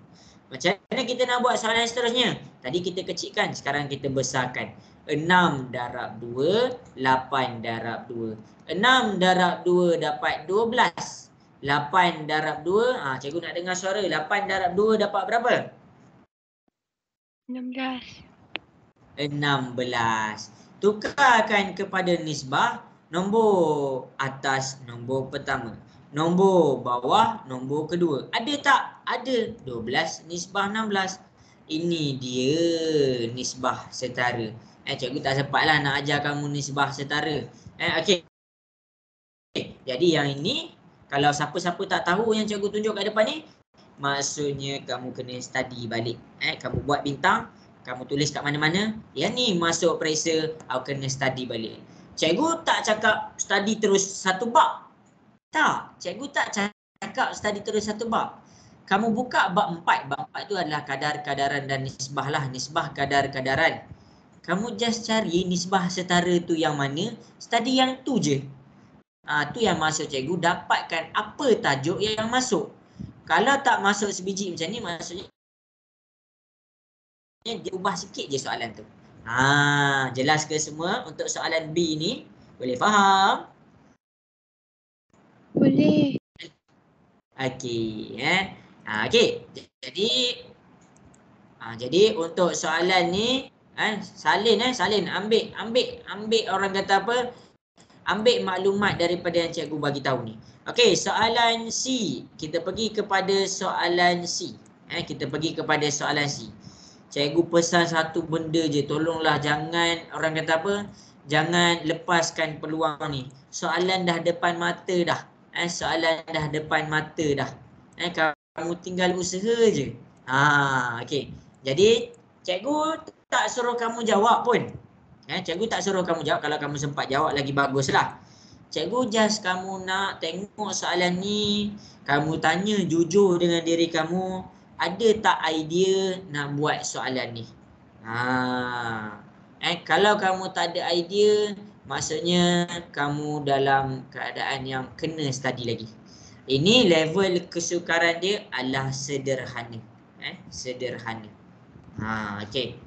Macam mana kita nak buat soalan seterusnya? Tadi kita kecilkan, sekarang kita besarkan. 6 darab 2, 8 darab 2. 6 darab 2 dapat 12. 8 darab 2, cikgu nak dengar suara. 8 darab 2 dapat berapa? 16. 16. Tukarkan kepada nisbah nombor atas nombor pertama. Nombor bawah nombor kedua. Ada tak? Ada. 12 nisbah 16. Ini dia nisbah setara. Cikgu tak sempatlah nak ajar kamu nisbah setara. Okey. Jadi yang ini, kalau siapa-siapa tak tahu yang cikgu tunjuk kat depan ni, maksudnya kamu kena study balik. Kamu buat bintang, kamu tulis kat mana-mana. Yang ni masuk periksa, awak kena study balik. Cikgu tak cakap study terus satu bab. Tak, cikgu tak cakap study terus satu bab. Kamu buka bab 4. Bab 4 tu adalah kadar-kadaran dan nisbah lah. Nisbah kadar-kadaran. Kamu just cari nisbah setara tu yang mana, study yang tu je. Tu yang masuk cikgu, dapatkan apa tajuk yang masuk. Kalau tak masuk sebiji macam ni, maksudnya dia ubah sikit je soalan tu. Jelas ke semua untuk soalan B ni? Boleh faham? Boleh. Okey, okey. Jadi untuk soalan ni, salin ambil orang kata apa? Ambil maklumat daripada yang cikgu bagi tahu ni. Okey, soalan C. Kita pergi kepada soalan C. Kita pergi kepada soalan C. Cikgu pesan satu benda je, tolonglah jangan orang kata apa? Jangan lepaskan peluang ni. Soalan dah depan mata dah. Soalan dah depan mata dah. Kamu tinggal usaha je. Okey. Jadi cikgu tak suruh kamu jawab pun. Cikgu tak suruh kamu jawab. Kalau kamu sempat jawab lagi baguslah. Cikgu just kamu nak tengok soalan ni, kamu tanya jujur dengan diri kamu, ada tak idea nak buat soalan ni? Kalau kamu tak ada idea, maksudnya kamu dalam keadaan yang kena study lagi. Ini level kesukaran dia adalah sederhana. Sederhana. Okey.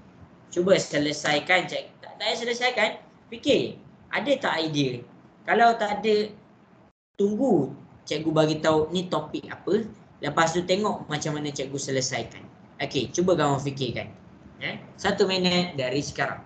Cuba selesaikan. Tak payah selesaikan. Fikir. Ada tak idea? Kalau tak ada, tunggu cikgu bagi tahu ni topik apa. Lepas tu tengok macam mana cikgu selesaikan. Okey, cuba kamu fikirkan. 1 minit dari sekarang.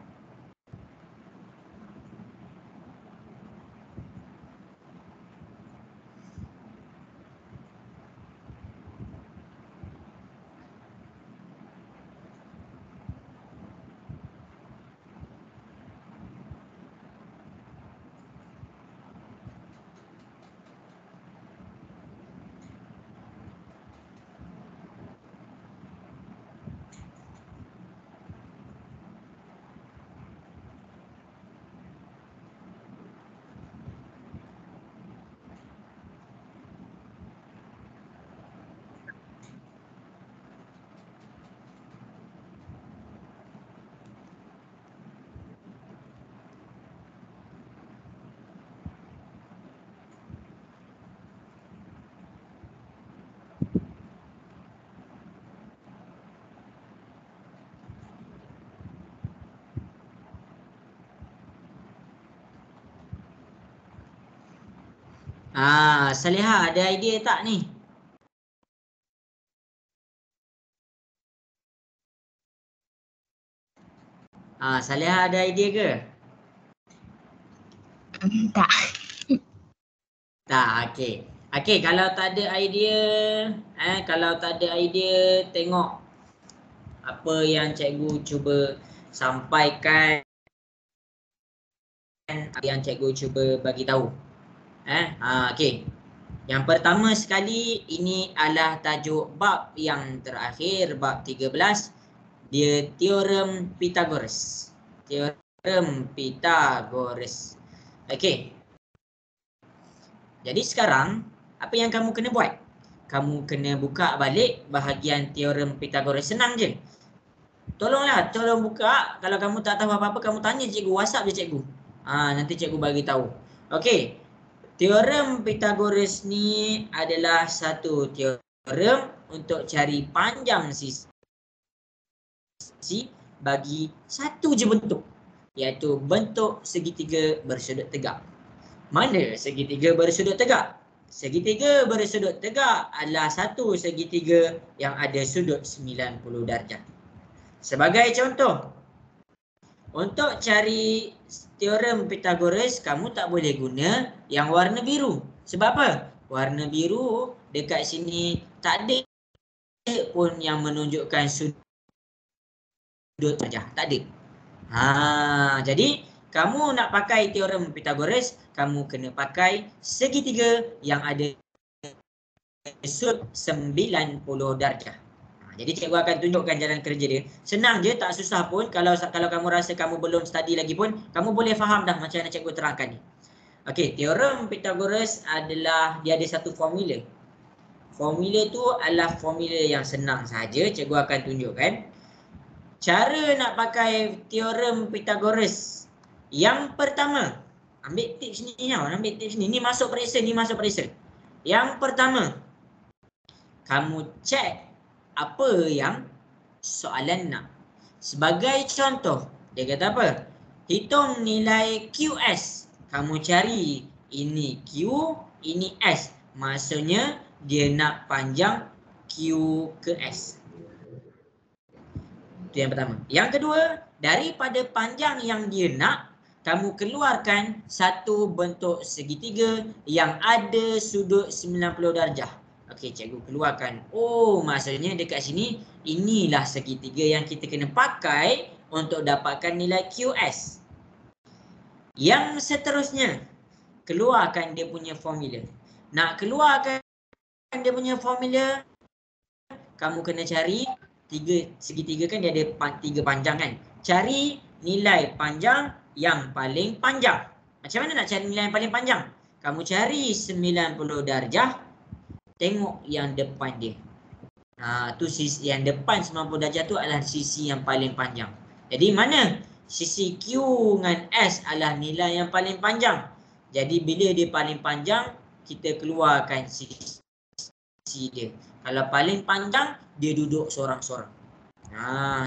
Saleha ada idea tak ni? Saleha ada idea ke? Tak. Tak, okey. Okey, kalau tak ada idea, tengok apa yang cikgu cuba sampaikan, yang cikgu cuba bagi tahu. Okey. Yang pertama sekali, ini adalah tajuk bab yang terakhir, bab 13. Dia teorem Pythagoras. teorem Pythagoras. Okey. Jadi sekarang apa yang kamu kena buat? Kamu kena buka balik bahagian teorem Pythagoras. Senang je. Tolong buka. Kalau kamu tak tahu apa-apa, kamu tanya cikgu, WhatsApp je cikgu. Nanti cikgu bagi tahu. Okey. Teorem Pythagoras ni adalah satu teorem untuk cari panjang sisi bagi satu je bentuk, iaitu bentuk segitiga bersudut tegak. Mana segitiga bersudut tegak? Segitiga bersudut tegak adalah satu segitiga yang ada sudut 90 darjah. Sebagai contoh, untuk cari teorem Pythagoras, kamu tak boleh guna yang warna biru. Sebab apa? Warna biru dekat sini tak ada pun yang menunjukkan sudut darjah. Tak ada. Jadi kamu nak pakai teorem Pythagoras, kamu kena pakai segitiga yang ada sudut 90 darjah. Jadi cikgu akan tunjukkan jalan kerja dia. Senang je, tak susah pun. Kalau kamu rasa kamu belum study lagi pun, kamu boleh faham dah macam mana cikgu terangkan ni. Okey, teorem Pythagoras adalah, dia ada satu formula. Formula tu adalah formula yang senang saja. Cikgu akan tunjukkan. Cara nak pakai teorem Pythagoras. Yang pertama, ambil tips ni tau, ambil tips ni. Ni masuk periksa, ni masuk periksa. Yang pertama, kamu cek apa yang soalan nak. Sebagai contoh, dia kata apa? Hitung nilai QS. Kamu cari ini Q, ini S. Maksudnya dia nak panjang Q ke S. Itu yang pertama. Yang kedua, daripada panjang yang dia nak, kamu keluarkan satu bentuk segitiga yang ada sudut 90 darjah. Okey, cikgu keluarkan. Oh, maksudnya dekat sini, inilah segitiga yang kita kena pakai untuk dapatkan nilai QS. Yang seterusnya, keluarkan dia punya formula. Nak keluarkan dia punya formula, kamu kena cari segitiga kan dia ada tiga panjang kan. Cari nilai panjang yang paling panjang. Macam mana nak cari nilai yang paling panjang? Kamu cari 90 darjah. Tengok yang depan dia. Tu sisi yang depan 90 darjah tu adalah sisi yang paling panjang. Jadi mana? Sisi Q dengan S adalah nilai yang paling panjang. Jadi bila dia paling panjang, kita keluarkan sisi dia. Kalau paling panjang, dia duduk seorang-seorang.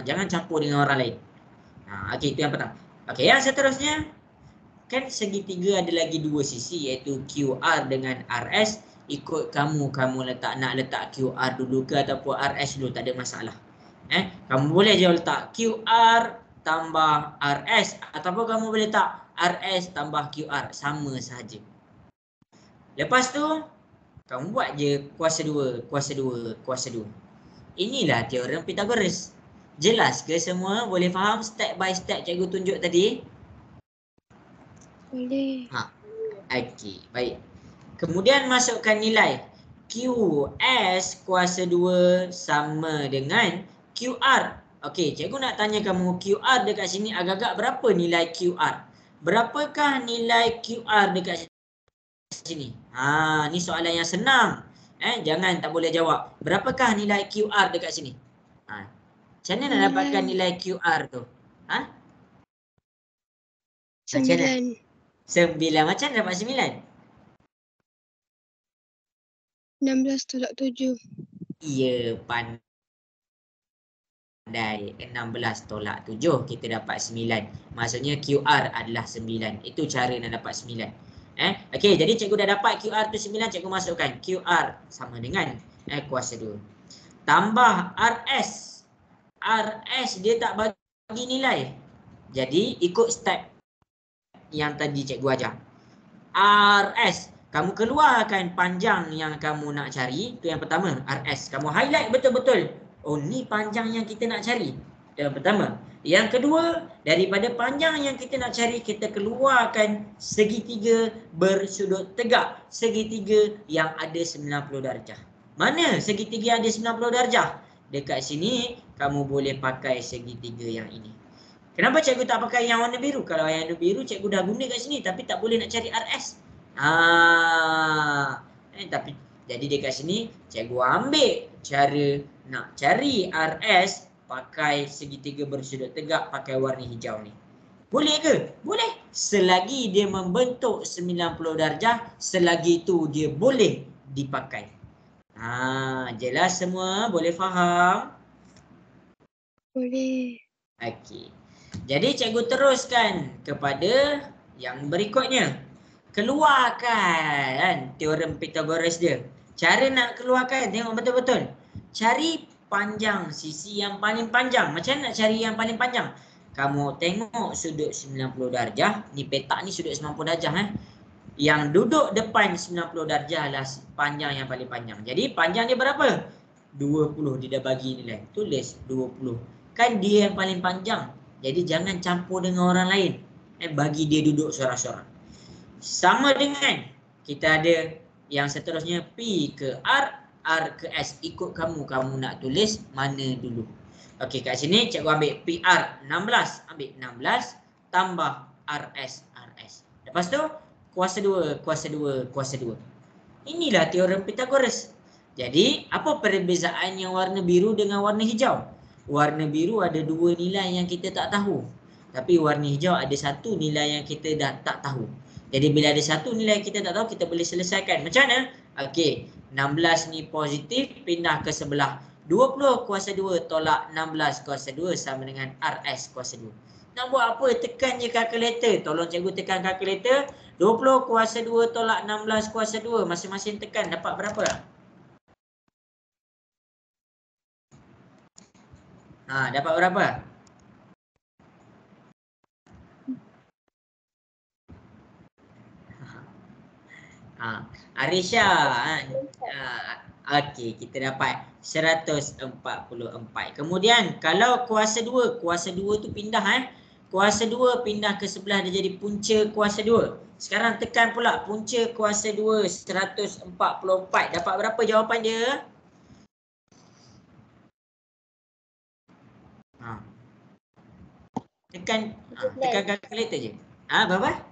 Jangan campur dengan orang lain. Okey, itu yang pertama. Okey, yang seterusnya, kan segitiga ada lagi dua sisi, iaitu QR dengan RS. Ikut kamu nak letak QR dulu ke ataupun RS dulu, tak ada masalah. Kamu boleh je letak QR tambah RS ataupun kamu boleh letak RS tambah QR, sama saja. Lepas tu kamu buat je kuasa 2, kuasa 2, kuasa 2. Inilah teorem Pythagoras. Jelas ke semua? Boleh faham step by step cikgu tunjuk tadi? Boleh. Okey, baik. Kemudian masukkan nilai QS kuasa 2 sama dengan QR. Okey, cikgu nak tanya kamu, QR dekat sini agak-agak berapa nilai QR? Berapakah nilai QR dekat sini? Ni soalan yang senang. Jangan tak boleh jawab. Berapakah nilai QR dekat sini? Macam mana nak dapatkan nilai QR tu? 9. 9. Macam mana dapat 9? 16/7. Ya, pandai. 16/7 kita dapat 9. Maksudnya QR adalah 9. Itu cara nak dapat 9. Okey, jadi cikgu dah dapat QR tu 9, cikgu masukkan QR sama dengan kuasa 2. Tambah RS. RS dia tak bagi nilai. Jadi ikut step yang tadi cikgu ajar. RS, kamu keluarkan panjang yang kamu nak cari. Itu yang pertama, RS. Kamu highlight betul-betul. Oh, ni panjang yang kita nak cari. Itu yang pertama. Yang kedua, daripada panjang yang kita nak cari, kita keluarkan segitiga bersudut tegak. Segitiga yang ada 90 darjah. Mana segitiga yang ada 90 darjah? Dekat sini, kamu boleh pakai segitiga yang ini. Kenapa cikgu tak pakai yang warna biru? Kalau yang warna biru cikgu dah guna kat sini tapi tak boleh nak cari RS. Tapi jadi dekat sini cikgu ambil cara nak cari RS pakai segitiga bersudut tegak pakai warna hijau ni. Boleh ke? Boleh. Selagi dia membentuk 90 darjah, selagi itu dia boleh dipakai. Jelas semua? Boleh faham? Boleh. Okey. Jadi cikgu teruskan kepada yang berikutnya. Keluarkan teorem Pythagoras dia. Cara nak keluarkan, tengok betul-betul. Cari panjang sisi yang paling panjang. Macam mana nak cari yang paling panjang? Kamu tengok sudut 90 darjah. Ni petak ni sudut 90 darjah. Yang duduk depan 90 darjah lah panjang yang paling panjang. Jadi panjang dia berapa? 20. Dia dah bagi nilai. Tulis 20. Kan dia yang paling panjang. Jadi jangan campur dengan orang lain. Bagi dia duduk seorang-seorang. Sama dengan kita ada yang seterusnya P ke R, R ke S. Ikut kamu. Kamu nak tulis mana dulu. Okey, kat sini cikgu ambil PR 16. Ambil 16 tambah RS, RS. Lepas tu kuasa 2, kuasa 2, kuasa 2. Inilah teorem Pythagoras. Jadi, apa perbezaan yang warna biru dengan warna hijau? Warna biru ada 2 nilai yang kita tak tahu. Tapi warna hijau ada 1 nilai yang kita dah tak tahu. Jadi, bila ada 1 nilai kita tak tahu, kita boleh selesaikan. Macam mana? Okey, 16 ni positif, pindah ke sebelah. 20 kuasa 2 tolak 16 kuasa 2 sama dengan RS kuasa 2. Nak buat apa? Tekan je kalkulator. Tolong cikgu tekan kalkulator. 20 kuasa 2 tolak 16 kuasa 2. Masing-masing tekan. Dapat berapa? Dapat berapa? Arisha. Okey, kita dapat 144. Kemudian kalau kuasa 2 tu pindah Kuasa 2 pindah ke sebelah dia jadi punca kuasa 2. Sekarang tekan pula punca kuasa 2 144. Dapat berapa jawapan dia? Tekan kalkulator je. Berapa?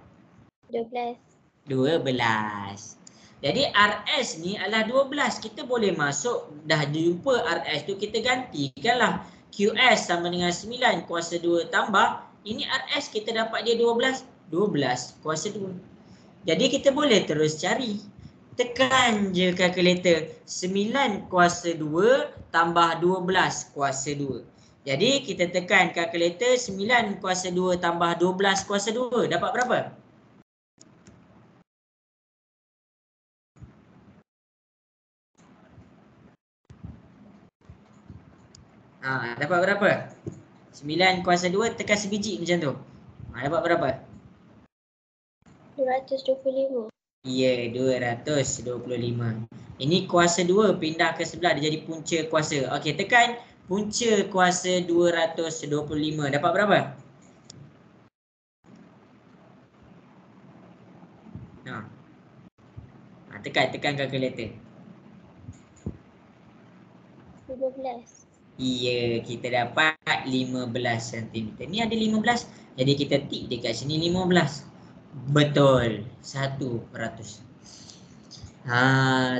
12. 12. Jadi RS ni adalah 12. Kita boleh masuk, dah jumpa RS tu kita gantikanlah. QS sama dengan 9 kuasa 2 tambah. Ini RS kita dapat dia 12. 12 kuasa 2. Jadi kita boleh terus cari. Tekan je kalkulator. 9 kuasa 2 tambah 12 kuasa 2. Jadi kita tekan kalkulator 9 kuasa 2 tambah 12 kuasa 2. Dapat berapa? Dapat berapa? 9 kuasa 2 tekan sebiji macam tu. Dapat berapa? 225. Ya, 225. Ini kuasa 2 pindah ke sebelah dia jadi punca kuasa. Okey, tekan punca kuasa 225. Dapat berapa? Tekan kalkulator. 15. Ya, kita dapat 15 cm. Ni ada 15. Jadi kita tik dekat sini 15. Betul. 1%.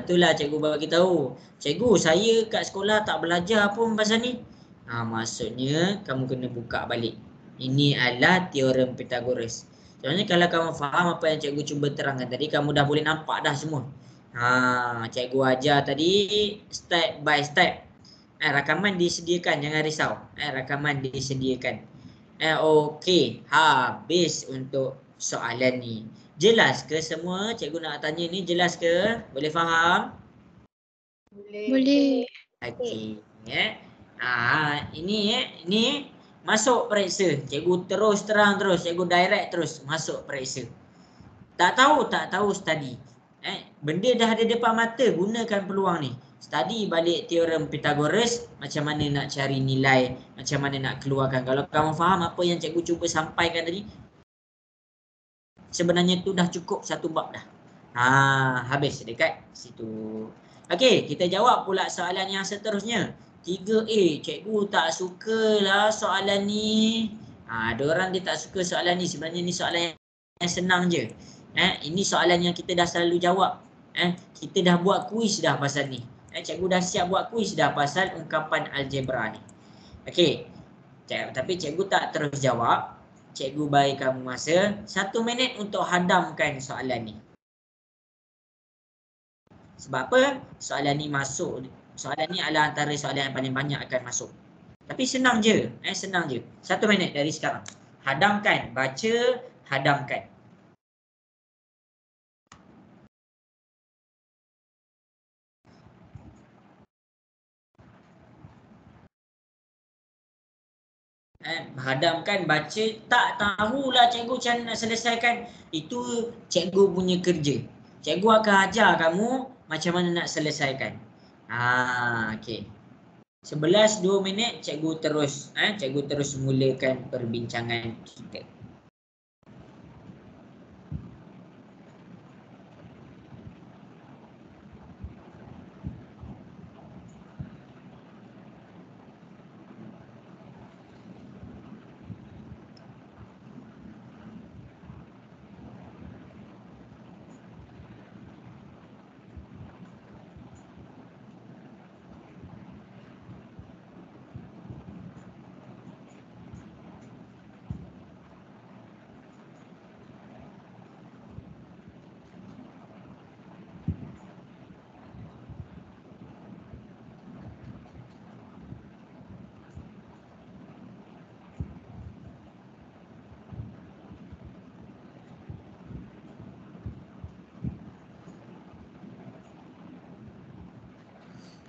Itulah cikgu bagi tahu. Cikgu, saya kat sekolah tak belajar pun pasal ni. Maksudnya kamu kena buka balik. Ini adalah teorem Pythagoras. Sebenarnya kalau kamu faham apa yang cikgu cuba terangkan tadi, kamu dah boleh nampak dah semua. Cikgu ajar tadi step by step. Rakaman disediakan, jangan risau. Rakaman disediakan. Okey, habis untuk soalan ni. Jelas ke semua? Cikgu nak tanya ni, jelas ke? Boleh faham? Boleh. Okey. Ini masuk periksa. Cikgu terus terang terus, cikgu direct terus masuk periksa. Tak tahu study. Benda dah ada depan mata, gunakan peluang ni. Study balik teorem Pythagoras, macam mana nak cari nilai, macam mana nak keluarkan. Kalau kamu faham apa yang cikgu cuba sampaikan tadi, sebenarnya tu dah cukup satu bab dah. Habis dekat situ. Okey, kita jawab pula soalan yang seterusnya. 3A, cikgu tak sukalah soalan ni. Ada orang dia tak suka soalan ni. Sebenarnya ni soalan yang senang je. Ini soalan yang kita dah selalu jawab. Kita dah buat kuis dah pasal ni. Cikgu dah siap buat kuis dah pasal ungkapan algebra ni. Okey. Tapi cikgu tak terus jawab. Cikgu bagi kamu masa 1 minit untuk hadamkan soalan ni. Sebab apa? Soalan ni masuk. Soalan ni adalah antara soalan yang paling banyak akan masuk. Tapi senang je. Senang je. 1 minit dari sekarang. Hadamkan. Baca, hadamkan. Hadamkan, baca. Tak tahulah cikgu macam mana nak selesaikan. Itu cikgu punya kerja. Cikgu akan ajar kamu macam mana nak selesaikan. Okey. 11-2 minit cikgu terus mulakan perbincangan kita.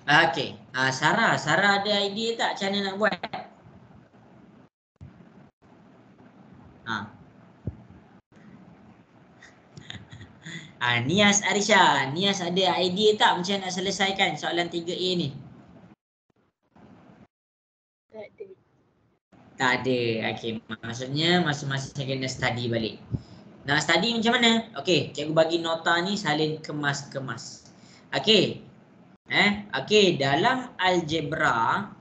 Okey. Sarah ada idea tak macam mana nak buat? Nias Arisha, Nias ada idea tak macam nak selesaikan soalan 3A ni? Tak ada. Okey, maksudnya masing-masing kena study balik. Nak study macam mana? Okey, cikgu bagi nota ni salin kemas-kemas. Okey. Okey, dalam algebra,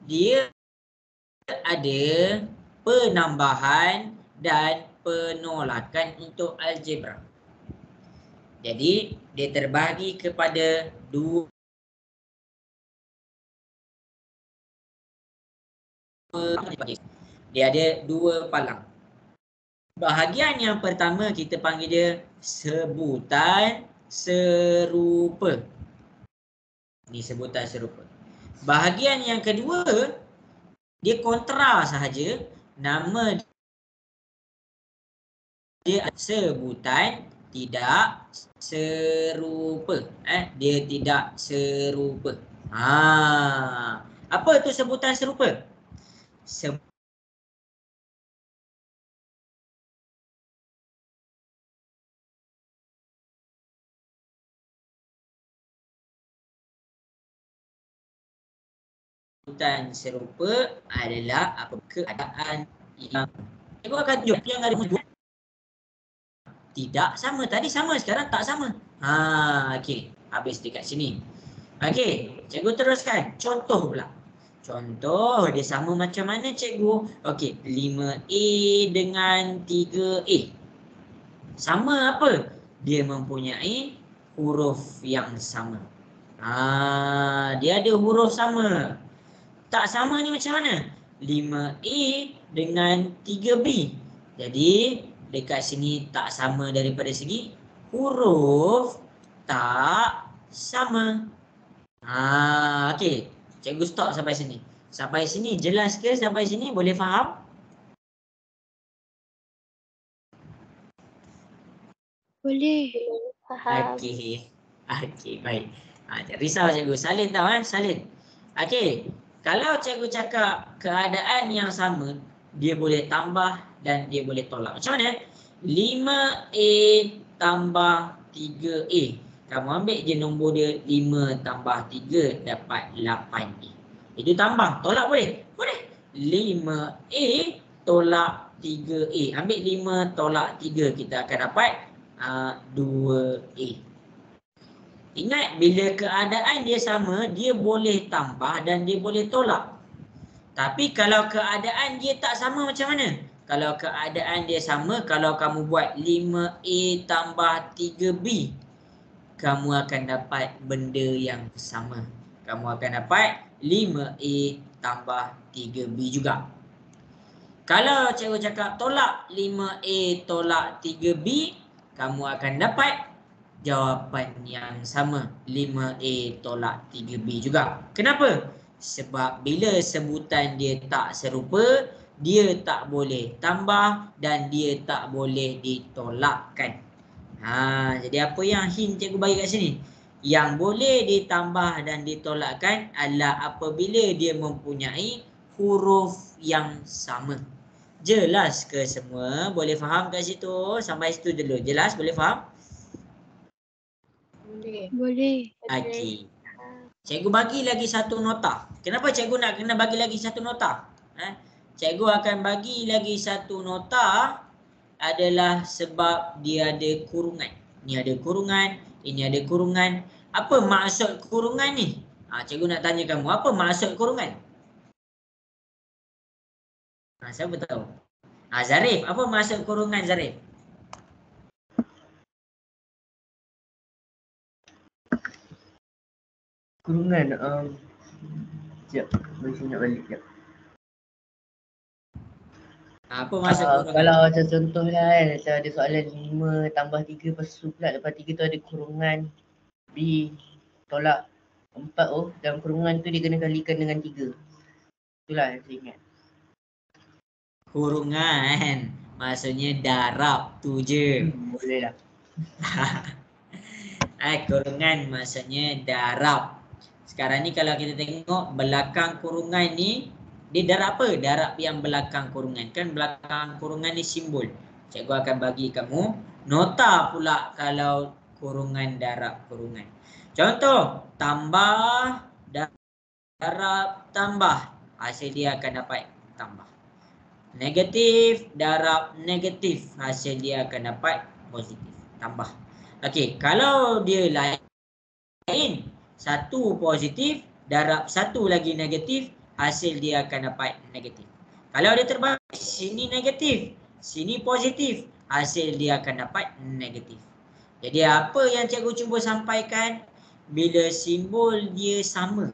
dia ada penambahan dan penolakan untuk algebra. Jadi, dia terbahagi kepada dua. Dia ada 2 palang. Bahagian yang pertama kita panggil dia sebutan serupa. Ni sebutan serupa. Bahagian yang kedua dia kontra sahaja. Nama dia sebutan tidak serupa. Dia tidak serupa. Apa tu sebutan serupa? Sebutan serupa adalah apa keadaan yang cikgu akan tunjuk yang ada tidak sama. Tadi sama, sekarang tak sama. Okey, habis dekat sini. Okey, cikgu teruskan. Contoh pula. Contoh dia sama macam mana cikgu? Okey, 5A dengan 3A. Sama apa? Dia mempunyai huruf yang sama. Dia ada huruf sama. Tak sama ni macam mana? 5A dengan 3B. Jadi dekat sini tak sama daripada segi huruf, tak sama. Okey, cikgu stop sampai sini. Sampai sini jelas ke? Sampai sini boleh faham? Boleh. Faham. Okey, baik. Jangan risau cikgu. Salin tahu Salin. Okey, kalau cikgu cakap keadaan yang sama, dia boleh tambah dan dia boleh tolak. Macam mana? 5A tambah 3A. Kamu ambil je nombor dia 5 tambah 3 dapat 8A. Itu tambah. Tolak boleh? Boleh. 5A tolak 3A. Ambil 5 tolak 3 kita akan dapat 2A. Ingat bila keadaan dia sama, dia boleh tambah dan dia boleh tolak. Tapi kalau keadaan dia tak sama macam mana? Kalau keadaan dia sama, kalau kamu buat 5A tambah 3B, kamu akan dapat benda yang sama. Kamu akan dapat 5A tambah 3B juga. Kalau cikgu cakap tolak 5A tolak 3B, kamu akan dapat jawapan yang sama, 5A tolak 3B juga. Kenapa? Sebab bila sebutan dia tak serupa, dia tak boleh tambah dan dia tak boleh ditolakkan. Jadi apa yang hint cikgu bagi kat sini? Yang boleh ditambah dan ditolakkan adalah apabila dia mempunyai huruf yang sama. Jelas ke semua? Boleh faham kat situ? Sampai situ dulu. Jelas? Boleh faham? Boleh. Okey. Cikgu bagi lagi satu nota. Kenapa cikgu nak kena bagi lagi satu nota? Cikgu akan bagi lagi satu nota adalah sebab dia ada kurungan. Ni ada kurungan, ini ada kurungan. Apa maksud kurungan ni? Cikgu nak tanya kamu, apa maksud kurungan? Siapa tahu? Zarif, apa maksud kurungan Zarif? Kurungan, sekejap, bagi ingat balik sekejap. Apa maksud kurungan? Kalau macam contoh lah kan, macam ada soalan 5 tambah 3 lepas tu pula lepas 3 tu ada kurungan B tolak 4 dan kurungan tu dia kena kalikan dengan 3. Itulah yang saya ingat. Kurungan maksudnya darab tu je. Boleh lah. Kurungan maksudnya darab. Sekarang ni kalau kita tengok belakang kurungan ni, dia darab apa? Darab yang belakang kurungan. Kan belakang kurungan ni simbol. Cikgu akan bagi kamu nota pula kalau kurungan darab kurungan. Contoh, tambah darab tambah. Hasil dia akan dapat tambah. Negatif darab negatif. Hasil dia akan dapat positif. Tambah. Okey, kalau dia lain, satu positif darab satu lagi negatif, hasil dia akan dapat negatif. Kalau dia terbalik, sini negatif, sini positif, hasil dia akan dapat negatif. Jadi apa yang cikgu cuba sampaikan, bila simbol dia sama.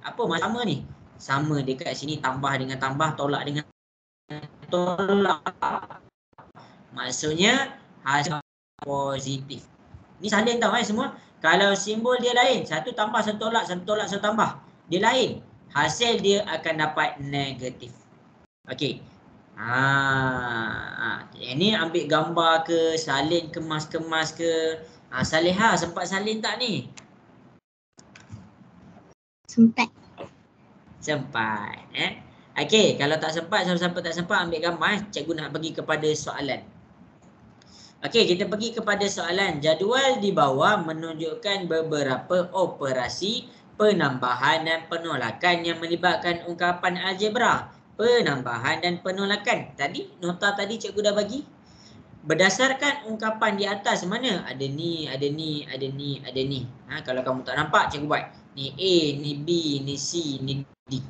Apa maksud sama ni? Sama dekat sini, tambah dengan tambah, tolak dengan tolak. Maksudnya hasil positif. Ni salin tahu semua. Kalau simbol dia lain, satu tambah, satu tolak, satu tolak, satu tambah, dia lain, hasil dia akan dapat negatif. Okey. Ini ambil gambar ke, salin kemas-kemas ke. Salihah sempat salin tak ni? Sempat. Sempat. Okey, kalau tak sempat, siapa-siapa tak sempat ambil gambar. Cikgu nak pergi kepada soalan. Okey, kita pergi kepada soalan. Jadual di bawah menunjukkan beberapa operasi penambahan dan penolakan yang melibatkan ungkapan algebra. Penambahan dan penolakan. Tadi, nota tadi cikgu dah bagi. Berdasarkan ungkapan di atas mana? Ada ni, ada ni, ada ni, ada ni. Kalau kamu tak nampak, cikgu buat. Ni A, ni B, ni C, ni D.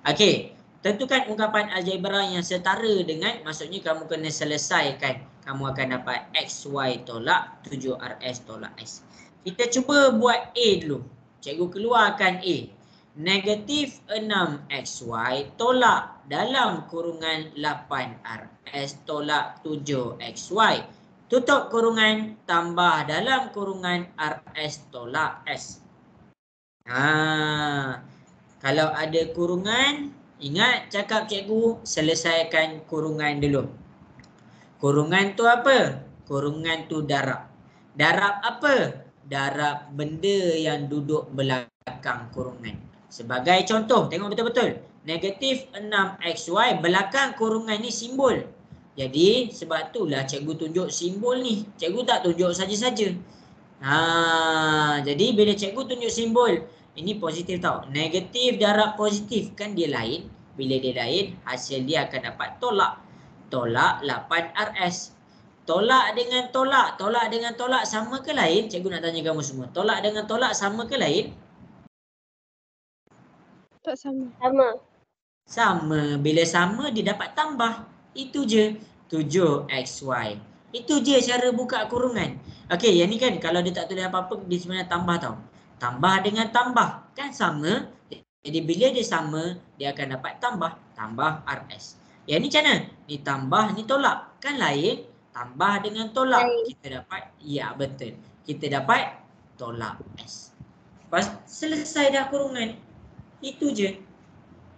Okey, tentukan ungkapan algebra yang setara dengan, maksudnya kamu kena selesaikan. Kamu akan dapat XY tolak 7RS tolak S. Kita cuba buat A dulu. Cikgu keluarkan A. Negatif 6XY tolak dalam kurungan 8RS tolak 7XY. Tutup kurungan tambah dalam kurungan RS tolak S. Kalau ada kurungan, ingat cakap cikgu, selesaikan kurungan dulu. Kurungan tu apa? Kurungan tu darab. Darab apa? Darab benda yang duduk belakang kurungan. Sebagai contoh, tengok betul-betul. Negatif 6XY, belakang kurungan ni simbol. Jadi, sebab itulah cikgu tunjuk simbol ni. Cikgu tak tunjuk saja-saja. Jadi, bila cikgu tunjuk simbol, ini positif tau. Negatif darab positif, kan dia lain. Bila dia lain, hasil dia akan dapat tolak. Tolak 8RS. Tolak dengan tolak. Tolak dengan tolak sama ke lain? Cikgu nak tanya kamu semua. Tolak dengan tolak sama ke lain? Tak sama. Sama. Sama. Bila sama dia dapat tambah. Itu je. 7XY. Itu je cara buka kurungan. Okey, yang ni kan kalau dia tak tulis apa-apa dia sebenarnya tambah tau. Tambah dengan tambah. Kan sama. Jadi bila dia sama dia akan dapat tambah. Tambah RS. Yang ni macam mana? Ni tambah, ni tolak. Kan lain. Tambah dengan tolak. Lain. Kita dapat, ya betul. Kita dapat tolak S. Lepas selesai dah kurungan. Itu je.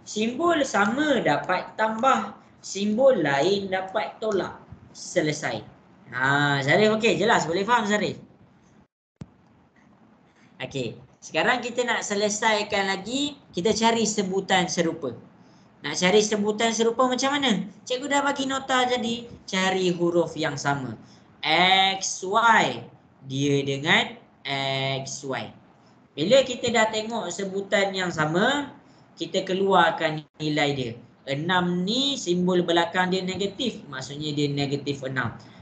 Simbol sama dapat tambah. Simbol lain dapat tolak. Selesai. Zarif okey, jelas boleh faham Zarif? Okey, sekarang kita nak selesaikan lagi, kita cari sebutan serupa. Nak cari sebutan serupa macam mana? Cikgu dah bagi nota jadi, cari huruf yang sama. XY, dia dengan XY. Bila kita dah tengok sebutan yang sama, kita keluarkan nilai dia. 6 ni simbol belakang dia negatif, maksudnya dia negatif 6.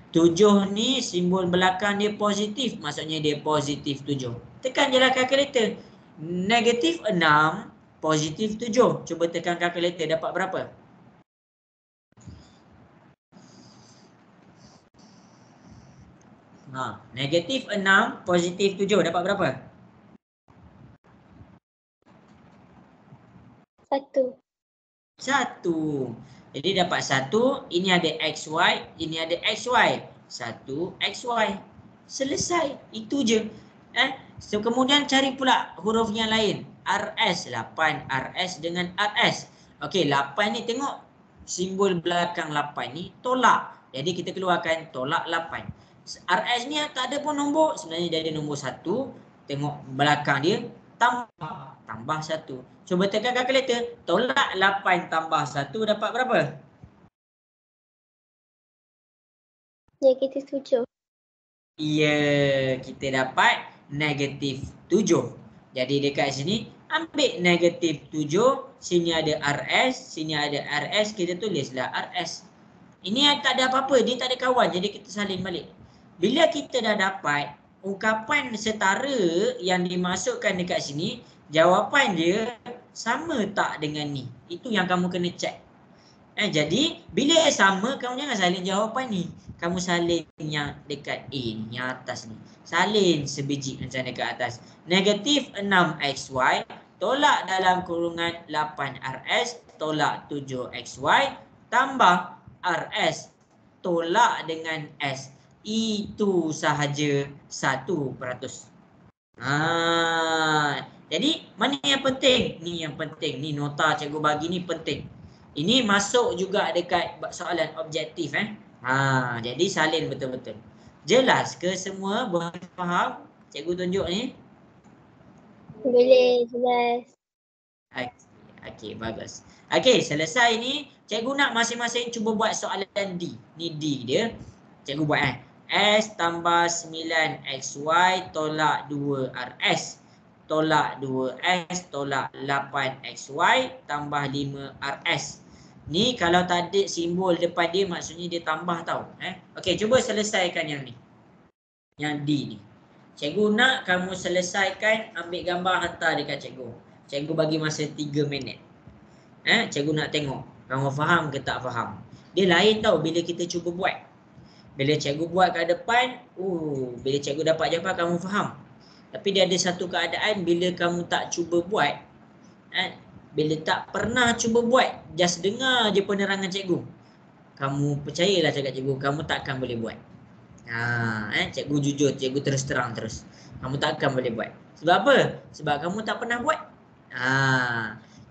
7 ni simbol belakang dia positif, maksudnya dia positif 7. Tekan je lah kalkulator. Negatif 6, positif 7. Cuba tekan kalkulator, dapat berapa? Negatif 6, positif 7, dapat berapa? 1. 1. Jadi dapat 1, ini ada XY, ini ada XY. 1 XY. Selesai. Itu je. So, kemudian cari pula huruf yang lain. RS. 8 RS dengan RS. Okey, 8 ni tengok. Simbol belakang 8 ni tolak. Jadi kita keluarkan tolak 8. RS ni tak ada pun nombor. Sebenarnya dia ada nombor 1. Tengok belakang dia. Tambah 1. Cuba tekan kalkulator. Tolak 8 tambah 1 dapat berapa? Negatif 7. Ya, kita dapat negatif 7. Jadi dekat sini ambil negatif 7. Sini ada RS. Sini ada RS. Kita tulislah RS. Ini tak ada apa-apa. Dia tak ada kawan. Jadi kita salin balik. Bila kita dah dapat ungkapan setara yang dimasukkan dekat sini, jawapan dia sama tak dengan ni? Itu yang kamu kena check. Jadi bila sama, kamu jangan salin jawapan ni. Kamu salin yang dekat A ni, yang atas ni. Salin sebiji macam dekat atas. Negatif 6XY tolak dalam kurungan 8RS tolak 7XY tambah RS tolak dengan S. Itu sahaja 1%. Jadi mana yang penting? Ni yang penting. Ni nota cikgu bagi ni penting. Ini masuk juga dekat soalan objektif. Jadi salin betul-betul. Jelas ke semua? Boleh faham? Cikgu tunjuk ni. Boleh, jelas. Okey, bagus. Okey, selesai ni. Cikgu nak masing-masing cuba buat soalan D. Ni D dia. Cikgu buat S tambah 9XY tolak 2RS. Tolak 2S tolak 8XY tambah 5RS. Ni kalau tak ada simbol depan dia maksudnya dia tambah tau. Okey, cuba selesaikan yang ni. Yang D ni. Cikgu nak kamu selesaikan, ambil gambar hantar dekat cikgu. Cikgu bagi masa 3 minit. Cikgu nak tengok kamu faham ke tak faham. Dia lain tau bila kita cuba buat. Bila cikgu buat kat depan, bila cikgu dapat jawapan kamu faham. Tapi dia ada satu keadaan bila kamu tak cuba buat, bila tak pernah cuba buat, just dengar je penerangan cikgu, kamu percayalah cakap cikgu, kamu takkan boleh buat. Cikgu jujur, cikgu terus terang terus. Kamu takkan boleh buat. Sebab apa? Sebab kamu tak pernah buat.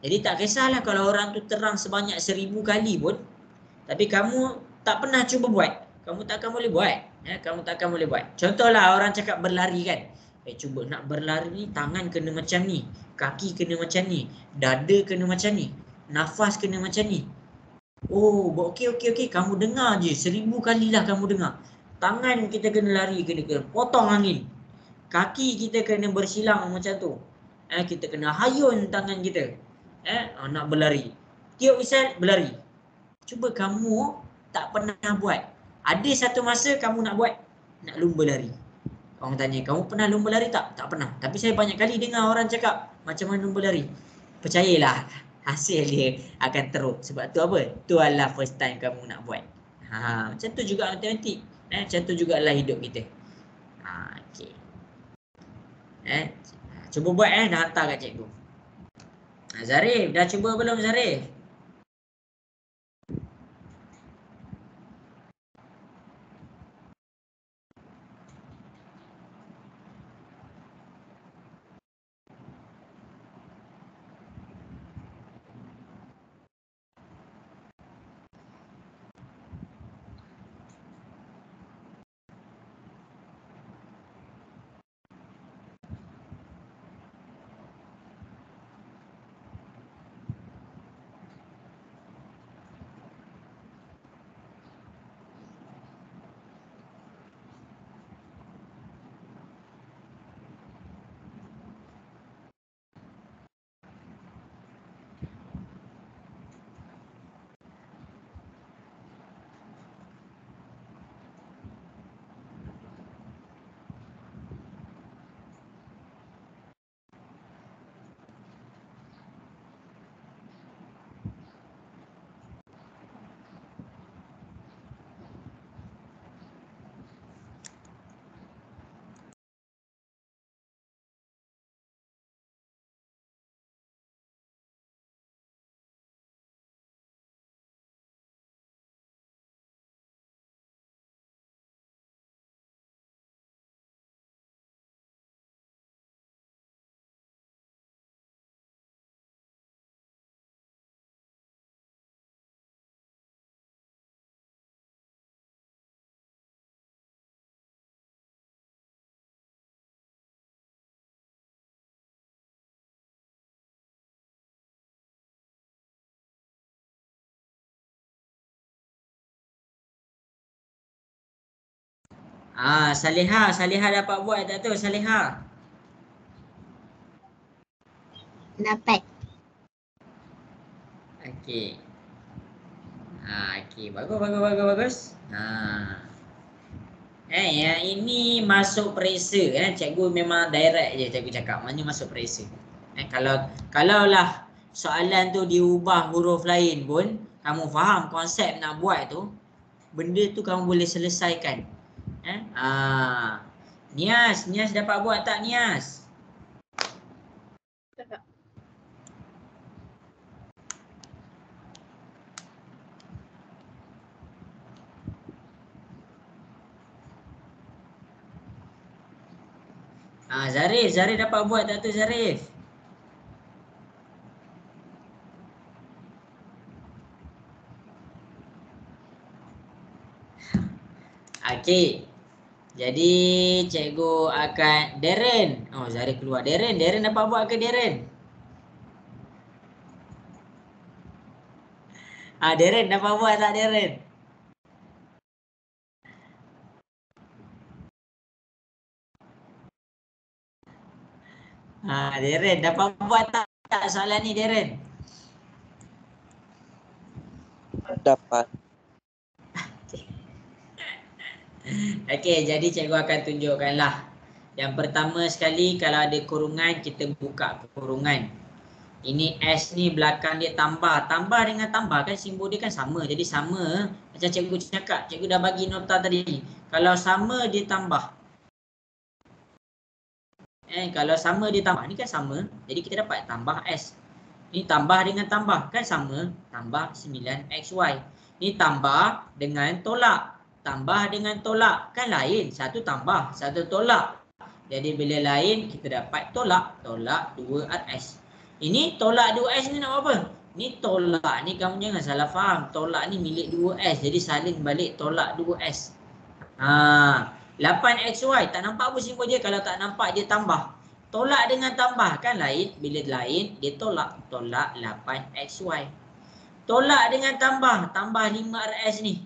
Jadi tak kisahlah kalau orang tu terang sebanyak 1000 kali pun, tapi kamu tak pernah cuba buat, kamu takkan boleh buat. Kamu takkan boleh buat. Contohlah orang cakap berlari kan. Cuba nak berlari ni, tangan kena macam ni, kaki kena macam ni, dada kena macam ni, nafas kena macam ni. Okey. Kamu dengar je 1000 kalilah kamu dengar. Tangan kita kena lari, kena potong angin. Kaki kita kena bersilang macam tu. Kita kena hayun tangan kita. Nak berlari. Tiup whistle, berlari. Cuba kamu tak pernah buat. Ada satu masa kamu nak buat, nak lumba lari. Orang tanya, kamu pernah lumba lari tak? Tak pernah. Tapi saya banyak kali dengar orang cakap, macam mana lumba lari? percayalah hasil dia akan teruk. Sebab tu apa? Tu adalah first time kamu nak buat. Macam tu juga matematik. Macam tu juga lah hidup kita. Okey. Cuba buat dah hantar kat cikgu. Zarif, dah cuba belum Zarif? Salihah dapat buat tak tu Salihah? Dapat. Okey. Okey, bagus. Yang ini masuk periksa cikgu memang direct je cikgu cakap. Mana masuk periksa. Kalaulah soalan tu diubah huruf lain pun kamu faham konsep nak buat tu, benda tu kamu boleh selesaikan. Nias dapat buat tak Nias? Tak. Zarif dapat buat tak tu Zarif? Okey. Jadi cikgu akan Darren. Zarif keluar. Darren dapat buat ke Darren? Darren dapat buat tak Darren? Darren dapat buat tak soalan ni Darren? Dapat. Okey, jadi cikgu akan tunjukkanlah. Yang pertama sekali kalau ada kurungan kita buka kurungan. Ini S ni belakang dia tambah. Tambah dengan tambah kan simbol dia kan sama. Jadi sama macam cikgu cakap. Cikgu dah bagi nota tadi. Kalau sama dia tambah. Kalau sama dia tambah. Ni kan sama. Jadi kita dapat tambah S. Ni tambah dengan tambah kan sama. Tambah 9XY. Ni tambah dengan tolak. Tambah dengan tolak kan lain. Satu tambah, satu tolak. Jadi bila lain kita dapat tolak. Tolak 2RS. Ini tolak 2S ni nak apa? Ni tolak ni kamu jangan salah faham. Tolak ni milik 2S. Jadi salin balik tolak 2S. 8XY. Tak nampak apa simbol dia. Kalau tak nampak dia tambah. Tolak dengan tambah kan lain. Bila lain dia tolak. Tolak 8XY. Tolak dengan tambah. Tambah 5RS ni.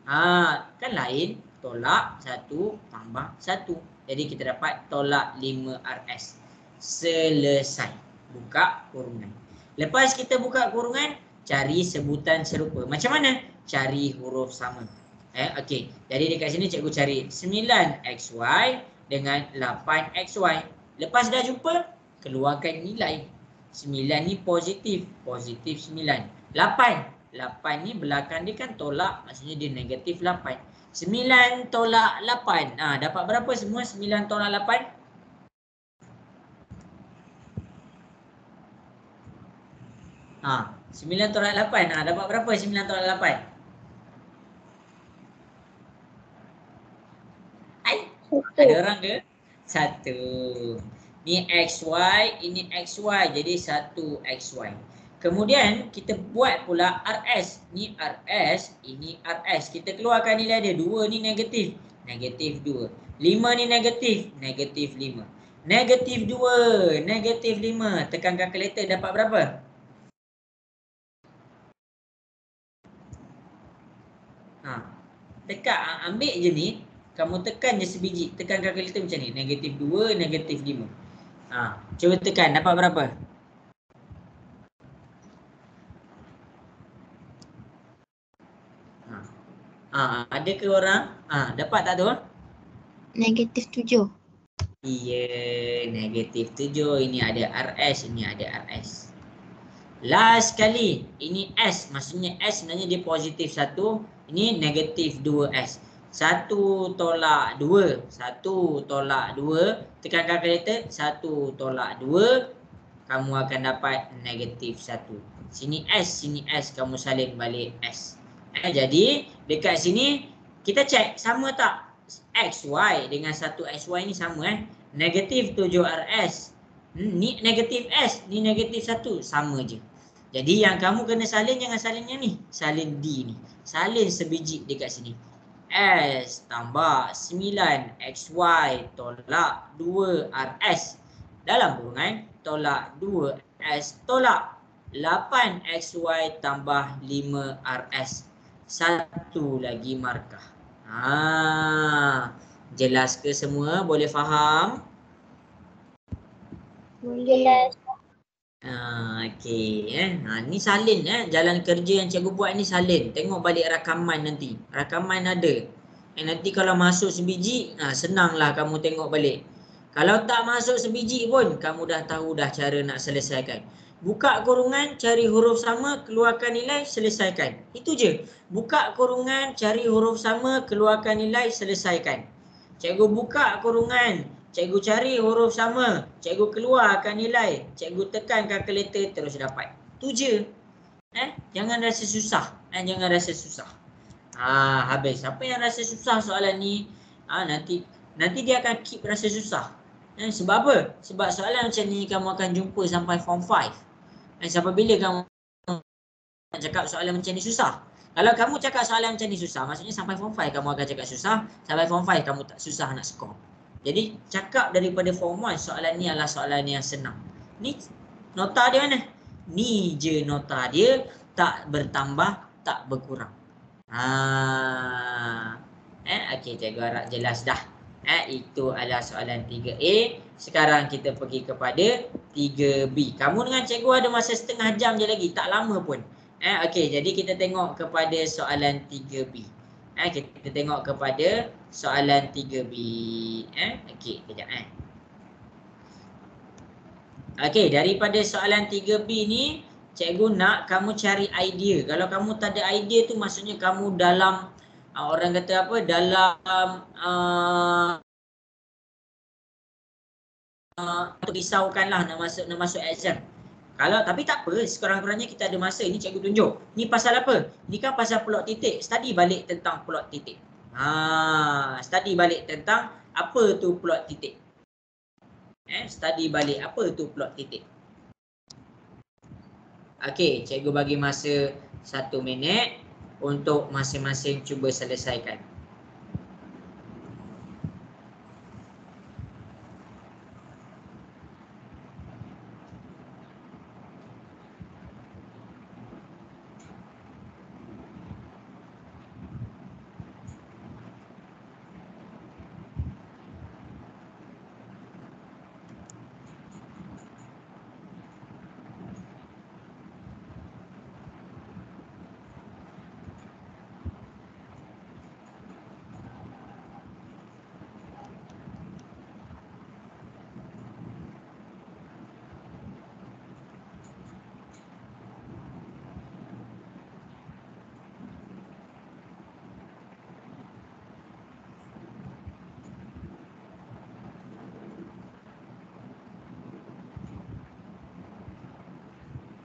Kan lain. Tolak 1 tambah 1. Jadi kita dapat tolak 5RS. Selesai. Buka kurungan. Lepas kita buka kurungan, cari sebutan serupa. Macam mana? Cari huruf sama. Okey. Jadi dekat sini cikgu cari 9XY dengan 8XY. Lepas dah jumpa, keluarkan nilai. 9 ni positif. Positif 9. 8. 8 ni belakang dia kan tolak. Maksudnya dia negatif 8. 9 tolak 8. Dapat berapa semua 9 tolak 8? Ha, 9 tolak 8. Dapat berapa 9 tolak 8? Hai, ada orang ke? 1. Ni XY, ini XY. Jadi 1 XY. Kemudian kita buat pula RS. Ni RS, ini RS. Kita keluarkan nilai dia. 2 ni negatif. Negatif 2. 5 ni negatif. Negatif 5. Negatif 2. Negatif 5. Tekan kalkulator dapat berapa? Tekan, ambil je ni. Kamu tekan je sebiji. Tekan kalkulator macam ni. Negatif 2, negatif 5. Cuba tekan. Dapat berapa? Ada ke orang? Dapat tak tu? Negatif 7. Ya, negatif 7. Ini ada RS, ini ada RS. Last kali. Ini S. Maksudnya S sebenarnya dia positif 1. Ini negatif 2S. 1 tolak 2. 1 tolak 2. Tekan kalkulator. 1 tolak 2. Kamu akan dapat negatif 1. Sini S, sini S. Kamu salin balik S. Jadi dekat sini kita cek sama tak? XY dengan 1XY ni sama Negatif 7RS. Ni negatif S, ni negatif 1. Sama je. Jadi yang kamu kena salin, jangan salin yang ni. Salin D ni. Salin sebiji dekat sini. S tambah 9XY tolak 2RS. Dalam kurungan tolak 2S tolak 8XY tambah 5RS. Satu lagi markah. Jelas ke semua? Boleh faham? Boleh. Okey. Ni salin. Jalan kerja yang cikgu buat ni salin. Tengok balik rakaman nanti. Rakaman ada. Nanti kalau masuk sebiji, senanglah kamu tengok balik. Kalau tak masuk sebiji pun, kamu dah tahu dah cara nak selesaikan. Buka kurungan, cari huruf sama, keluarkan nilai, selesaikan. Itu je. Buka kurungan, cari huruf sama, keluarkan nilai, selesaikan. Cikgu buka kurungan, cikgu cari huruf sama, cikgu keluarkan nilai, cikgu tekan kalkulator terus dapat. Itu je. Jangan rasa susah. Jangan rasa susah. Habis. Siapa yang rasa susah soalan ni, nanti dia akan keep rasa susah. Sebab apa? Sebab soalan macam ni kamu akan jumpa sampai form 5. Sampai bila kamu nak cakap soalan macam ni susah? Kalau kamu cakap soalan macam ni susah, maksudnya sampai form 5 kamu akan cakap susah. Sampai form 5 kamu tak susah nak skor. Jadi cakap daripada form 1 soalan ni adalah soalan yang senang. Ni nota dia mana? Ni je nota dia, tak bertambah, tak berkurang. Okey, cikgu harap jelas dah. Itu adalah soalan 3A. Sekarang kita pergi kepada 3B. Kamu dengan cikgu ada masa setengah jam je lagi, tak lama pun. Okey, jadi kita tengok kepada soalan 3B. Kita tengok kepada soalan 3B. Okey, kejap. Okey, daripada soalan 3B ni, cikgu nak kamu cari idea. Kalau kamu tak ada idea tu, maksudnya kamu dalam, orang kata apa, dalam risaukanlah nak masuk exam. Tapi tak apa, sekurang-kurangnya kita ada masa. Ni cikgu tunjuk. Ni pasal apa? Ni kan pasal plot titik. Study balik tentang plot titik. Study balik tentang apa tu plot titik. Study balik apa tu plot titik. Okey, cikgu bagi masa 1 minit untuk masing-masing cuba selesaikan.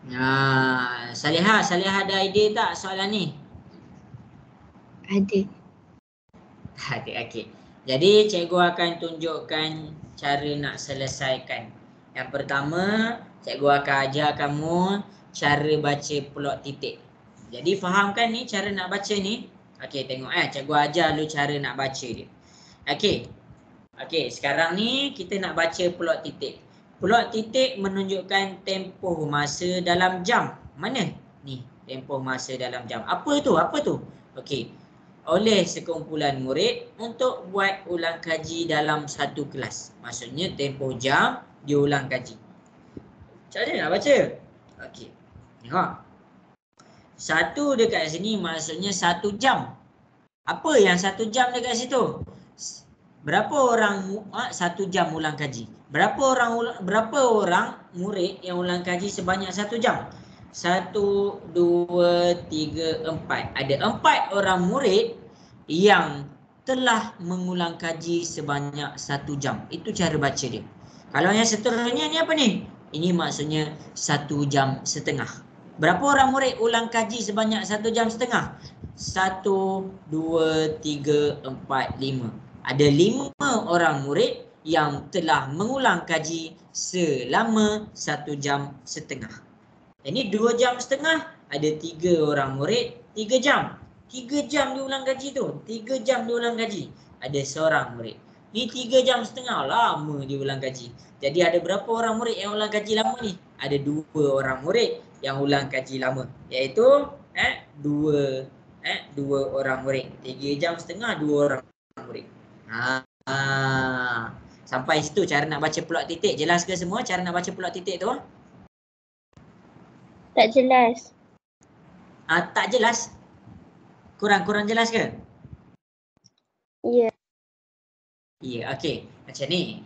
Salihah ada idea tak soalan ni? Ada. Okey. Jadi cikgu akan tunjukkan cara nak selesaikan. Yang pertama, cikgu akan ajar kamu cara baca plot titik. Jadi fahamkan ni cara nak baca ni? Okey, tengok cikgu ajar dulu cara nak baca dia. Okey, sekarang ni kita nak baca plot titik. Plot titik menunjukkan tempoh masa dalam jam. Mana? Ni, tempoh masa dalam jam. Apa tu? Okey. Oleh sekumpulan murid untuk buat ulang kaji dalam satu kelas. Maksudnya tempoh jam diulang kaji. Macam mana nak baca? Okey. Tengok. 1 dekat sini maksudnya 1 jam. Apa yang 1 jam dekat situ? Berapa orang 1 jam ulang kaji? Berapa orang murid yang ulang kaji sebanyak 1 jam? 1, 2, 3, 4. Ada 4 orang murid yang telah mengulang kaji sebanyak 1 jam. Itu cara baca dia. Kalau yang seterusnya ni apa ni? Ini maksudnya 1 jam setengah. Berapa orang murid ulang kaji sebanyak 1 jam setengah? 1, 2, 3, 4, 5. Ada 5 orang murid yang telah mengulang kaji selama 1 jam setengah. Ini 2 jam setengah, ada 3 orang murid, 3 jam. 3 jam diulang kaji tu. 3 jam diulang kaji. Ada seorang murid. Ni 3 jam setengah, lama diulang kaji. Jadi ada berapa orang murid yang ulang kaji lama ni? Ada 2 orang murid yang ulang kaji lama. Iaitu 2 orang murid. 3 jam setengah, 2 orang murid. Sampai situ cara nak baca plot titik. Jelas ke semua cara nak baca plot titik tu? Tak jelas. Tak jelas? Kurang jelas ke? Ya. Ya, okey. Macam ni.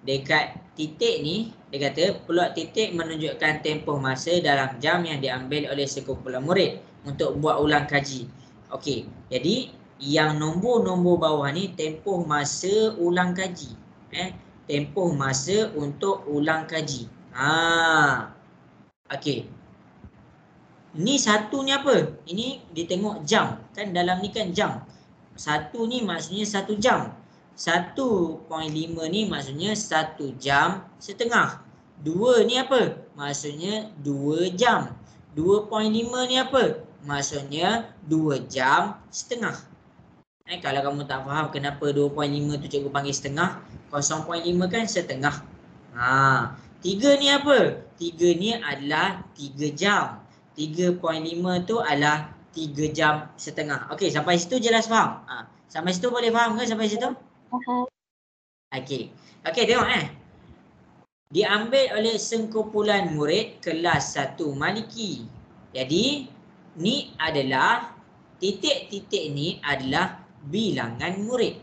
Dekat titik ni, dia kata plot titik menunjukkan tempoh masa dalam jam yang diambil oleh sekumpulan murid untuk buat ulang kaji. Okey. Jadi, yang nombor-nombor bawah ni tempoh masa ulang kaji. Tempoh masa untuk ulang kaji. Okey. Ni satu ni apa? Ini dia tengok jam. Kan dalam ni kan jam. 1 ni maksudnya 1 jam. 1.5 ni maksudnya 1 jam setengah. 2 ni apa? Maksudnya 2 jam. 2.5 ni apa? Maksudnya 2 jam setengah. Kalau kamu tak faham kenapa 2.5 tu cikgu panggil setengah, 0.5 kan setengah. 3 ni apa? 3 ni adalah 3 jam. 3.5 tu adalah 3 jam setengah. Okey, sampai situ jelas faham? Sampai situ boleh faham ke sampai situ? Faham. Okey. Okey, tengok diambil oleh sekumpulan murid kelas 1 Maliki. Jadi, ni adalah titik-titik ni adalah bilangan murid.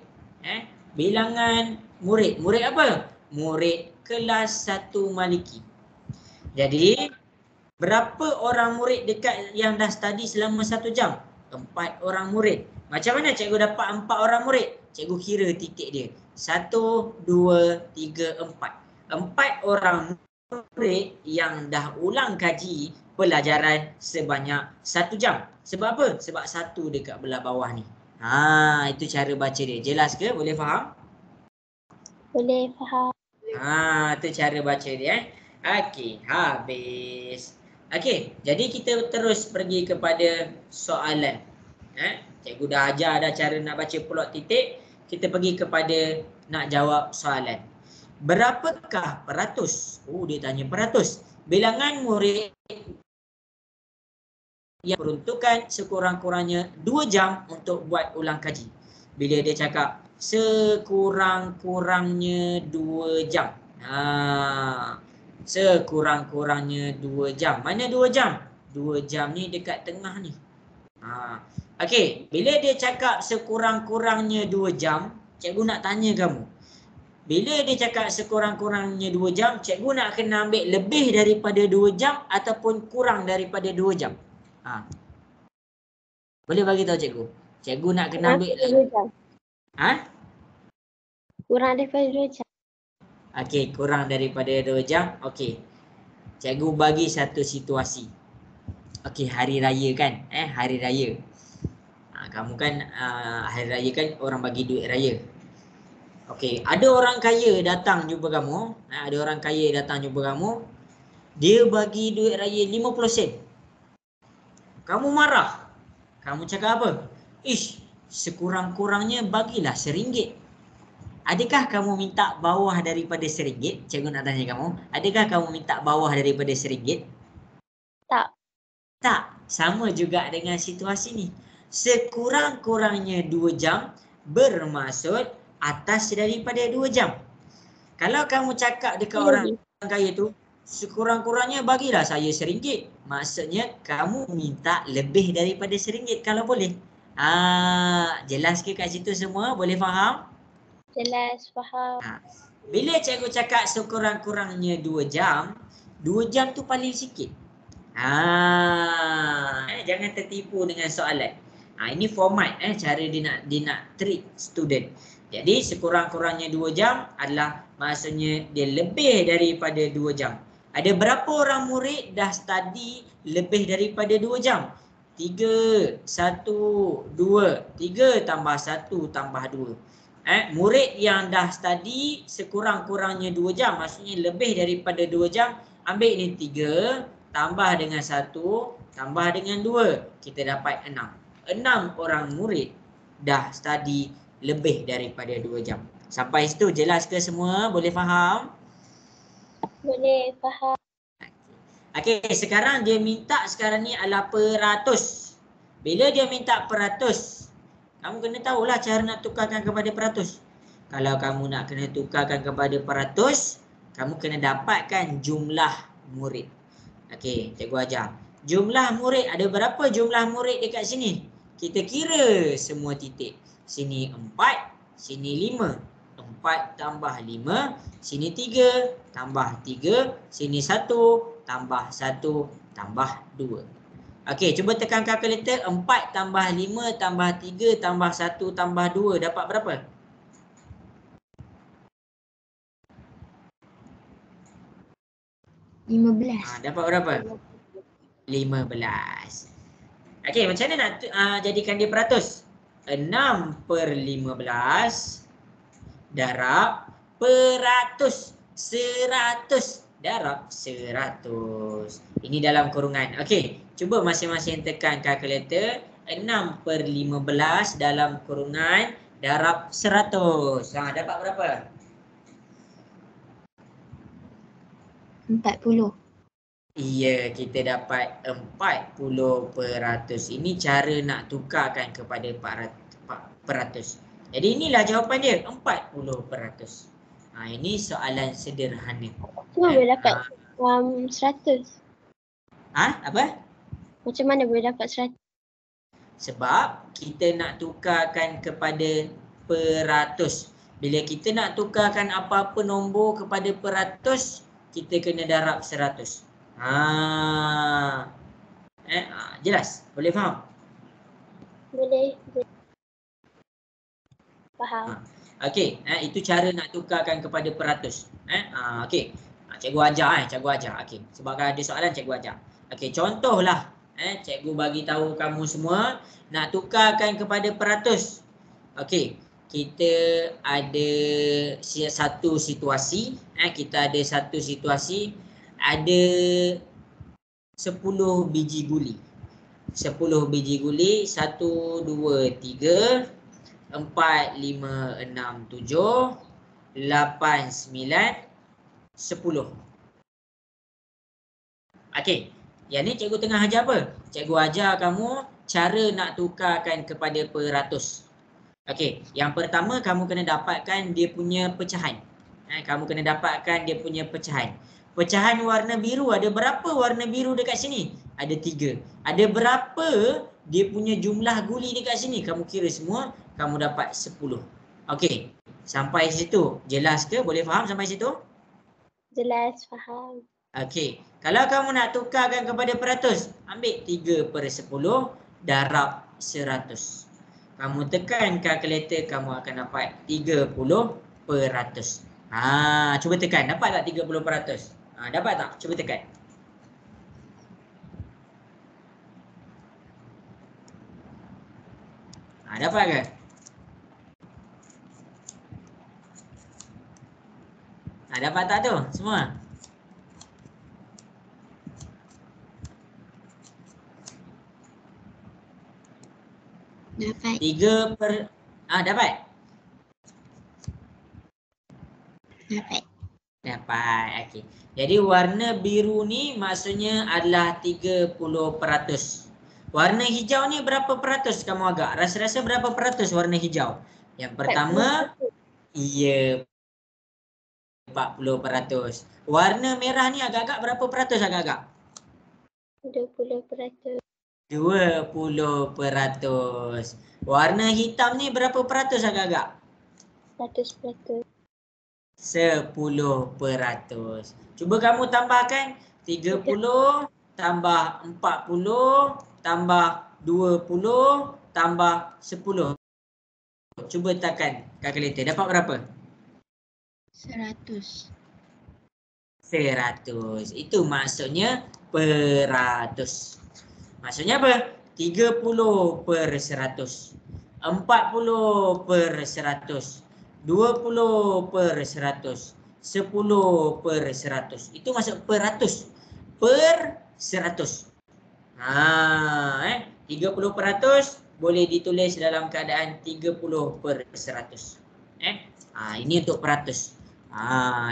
Bilangan murid. Murid apa? Murid kelas 1 Maliki. Jadi, berapa orang murid dekat yang dah study selama 1 jam? 4 orang murid. Macam mana cikgu dapat 4 orang murid? Cikgu kira titik dia. 1, 2, 3, 4. 4 orang murid yang dah ulang kaji pelajaran sebanyak 1 jam. Sebab apa? Sebab 1 dekat belah bawah ni. Itu cara baca dia. Jelas ke? Boleh faham? Boleh faham. Itu cara baca dia. Okey, habis. Okey, jadi kita terus pergi kepada soalan. Cikgu dah ajar dah cara nak baca plot titik. Kita pergi kepada nak jawab soalan. Berapakah peratus? Dia tanya peratus. Bilangan murid yang peruntukan sekurang-kurangnya 2 jam untuk buat ulang kaji. Bila dia cakap sekurang-kurangnya 2 jam. Sekurang-kurangnya 2 jam. Mana 2 jam? 2 jam ni dekat tengah ni. Okey, bila dia cakap sekurang-kurangnya 2 jam, cikgu nak tanya kamu. Bila dia cakap sekurang-kurangnya 2 jam, cikgu nak kena ambil lebih daripada 2 jam ataupun kurang daripada 2 jam? Boleh bagi tahu cikgu? Cikgu nak kena ambil 2 jam. Kurang daripada 2 jam. Okey, kurang daripada 2 jam. Okey. Cikgu bagi satu situasi. Okey, hari raya kan? Hari raya. Kamu kan hari raya kan orang bagi duit raya. Okey, ada orang kaya datang jumpa kamu. Ada orang kaya datang jumpa kamu. Dia bagi duit raya 50 sen. Kamu marah. Kamu cakap apa? Ish, sekurang-kurangnya bagilah RM1. Adakah kamu minta bawah daripada RM1? Cikgu nak tanya kamu. Adakah kamu minta bawah daripada RM1? Tak. Tak. Sama juga dengan situasi ni. Sekurang-kurangnya 2 jam bermaksud atas daripada 2 jam. Kalau kamu cakap dekat orang kaya tu, sekurang-kurangnya bagilah saya RM1. Maksudnya kamu minta lebih daripada RM1 kalau boleh. Jelas ke kat situ semua? Boleh faham? Jelas, faham. Bila cikgu cakap sekurang-kurangnya 2 jam, 2 jam tu paling sikit. Jangan tertipu dengan soalan. Ini format cara dia nak treat student. Jadi sekurang-kurangnya 2 jam adalah maksudnya dia lebih daripada 2 jam. Ada berapa orang murid dah study lebih daripada 2 jam? 3, 1, 2. 3 tambah 1 tambah 2. Murid yang dah study sekurang-kurangnya 2 jam, maksudnya lebih daripada 2 jam, ambil ni 3 tambah dengan 1 tambah dengan 2, kita dapat 6. 6 orang murid dah study lebih daripada 2 jam. Sampai situ jelas ke semua? Boleh faham? Boleh, faham. Okey, sekarang dia minta sekarang ni adalah peratus. Bila dia minta peratus, kamu kena tahulah cara nak tukarkan kepada peratus. Kalau kamu nak kena tukarkan kepada peratus, kamu kena dapatkan jumlah murid. Okey, cikgu ajar. Jumlah murid, ada berapa jumlah murid dekat sini? Kita kira semua titik. Sini 4, sini 5. 4 tambah 5, sini 3 tambah 3, sini 1 tambah 1 tambah 2. Okey, cuba tekan kalkulator. 4 tambah 5 tambah 3 tambah 1 tambah 2 dapat berapa? Dapat berapa? 15. Okey, macam mana nak jadikan dia peratus? 6/15 darab peratus. 100 darab 100. Ini dalam kurungan. Okey, cuba masing-masing tekan kalkulator. 6/15 dalam kurungan darab 100. Dapat berapa? 40. Ya, kita dapat 40%. Ini cara nak tukarkan kepada peratus. Jadi inilah jawapan dia, 40%. Ini soalan sederhana. Cuma boleh dapat 100. Apa? Macam mana boleh dapat 100? Sebab kita nak tukarkan kepada peratus. Bila kita nak tukarkan apa-apa nombor kepada peratus, kita kena darab 100. Jelas? Boleh faham? Boleh. Faham. Okey, itu cara nak tukarkan kepada peratus. Okey. Cikgu ajar Okey, sebab ada soalan cikgu ajar. Okey, contohlah cikgu bagi tahu kamu semua nak tukarkan kepada peratus. Okey, kita ada satu situasi, ada 10 biji guli. 10 biji guli, 1, 2, 3, 4, 5, 6, 7, 8, 9, 10. Okey, yang ni cikgu tengah ajar apa? Cikgu ajar kamu cara nak tukarkan kepada peratus. Okey, yang pertama kamu kena dapatkan dia punya pecahan. Kamu kena dapatkan dia punya pecahan. Pecahan warna biru, ada berapa warna biru dekat sini? Ada 3. Ada berapa dia punya jumlah guli dekat sini? Kamu kira semua, kamu dapat 10. Okey, sampai situ jelas ke? Boleh faham sampai situ? Jelas, faham. Okey, kalau kamu nak tukarkan kepada peratus, ambil 3/10 darab 100. Kamu tekan kalkulator, kamu akan dapat 30%. Cuba tekan, dapat tak 30%? Dapat tak? Cuba tekan. Dapat ke? Dapat tak tu semua? Dapat. 3 per... dapat? Dapat. Dapat, okey. Jadi warna biru ni maksudnya adalah 30%. Warna hijau ni berapa peratus kamu agak? Rasa-rasa berapa peratus warna hijau? Yang pertama, iya 40%. Warna merah ni agak-agak berapa peratus agak-agak? 20%. 20%. Warna hitam ni berapa peratus agak-agak? 100%. 10%. Cuba kamu tambahkan 30 tambah 40 tambah 20 tambah 10. Cuba tekan kalkulator. Dapat berapa? 100. 100. Itu maksudnya peratus. Maksudnya apa? 30 per 100. 40 per 100. 20 per 100. 10 per 100. Itu masuk peratus. Per 100. 30% boleh ditulis dalam keadaan 30 per 100. Ini untuk peratus.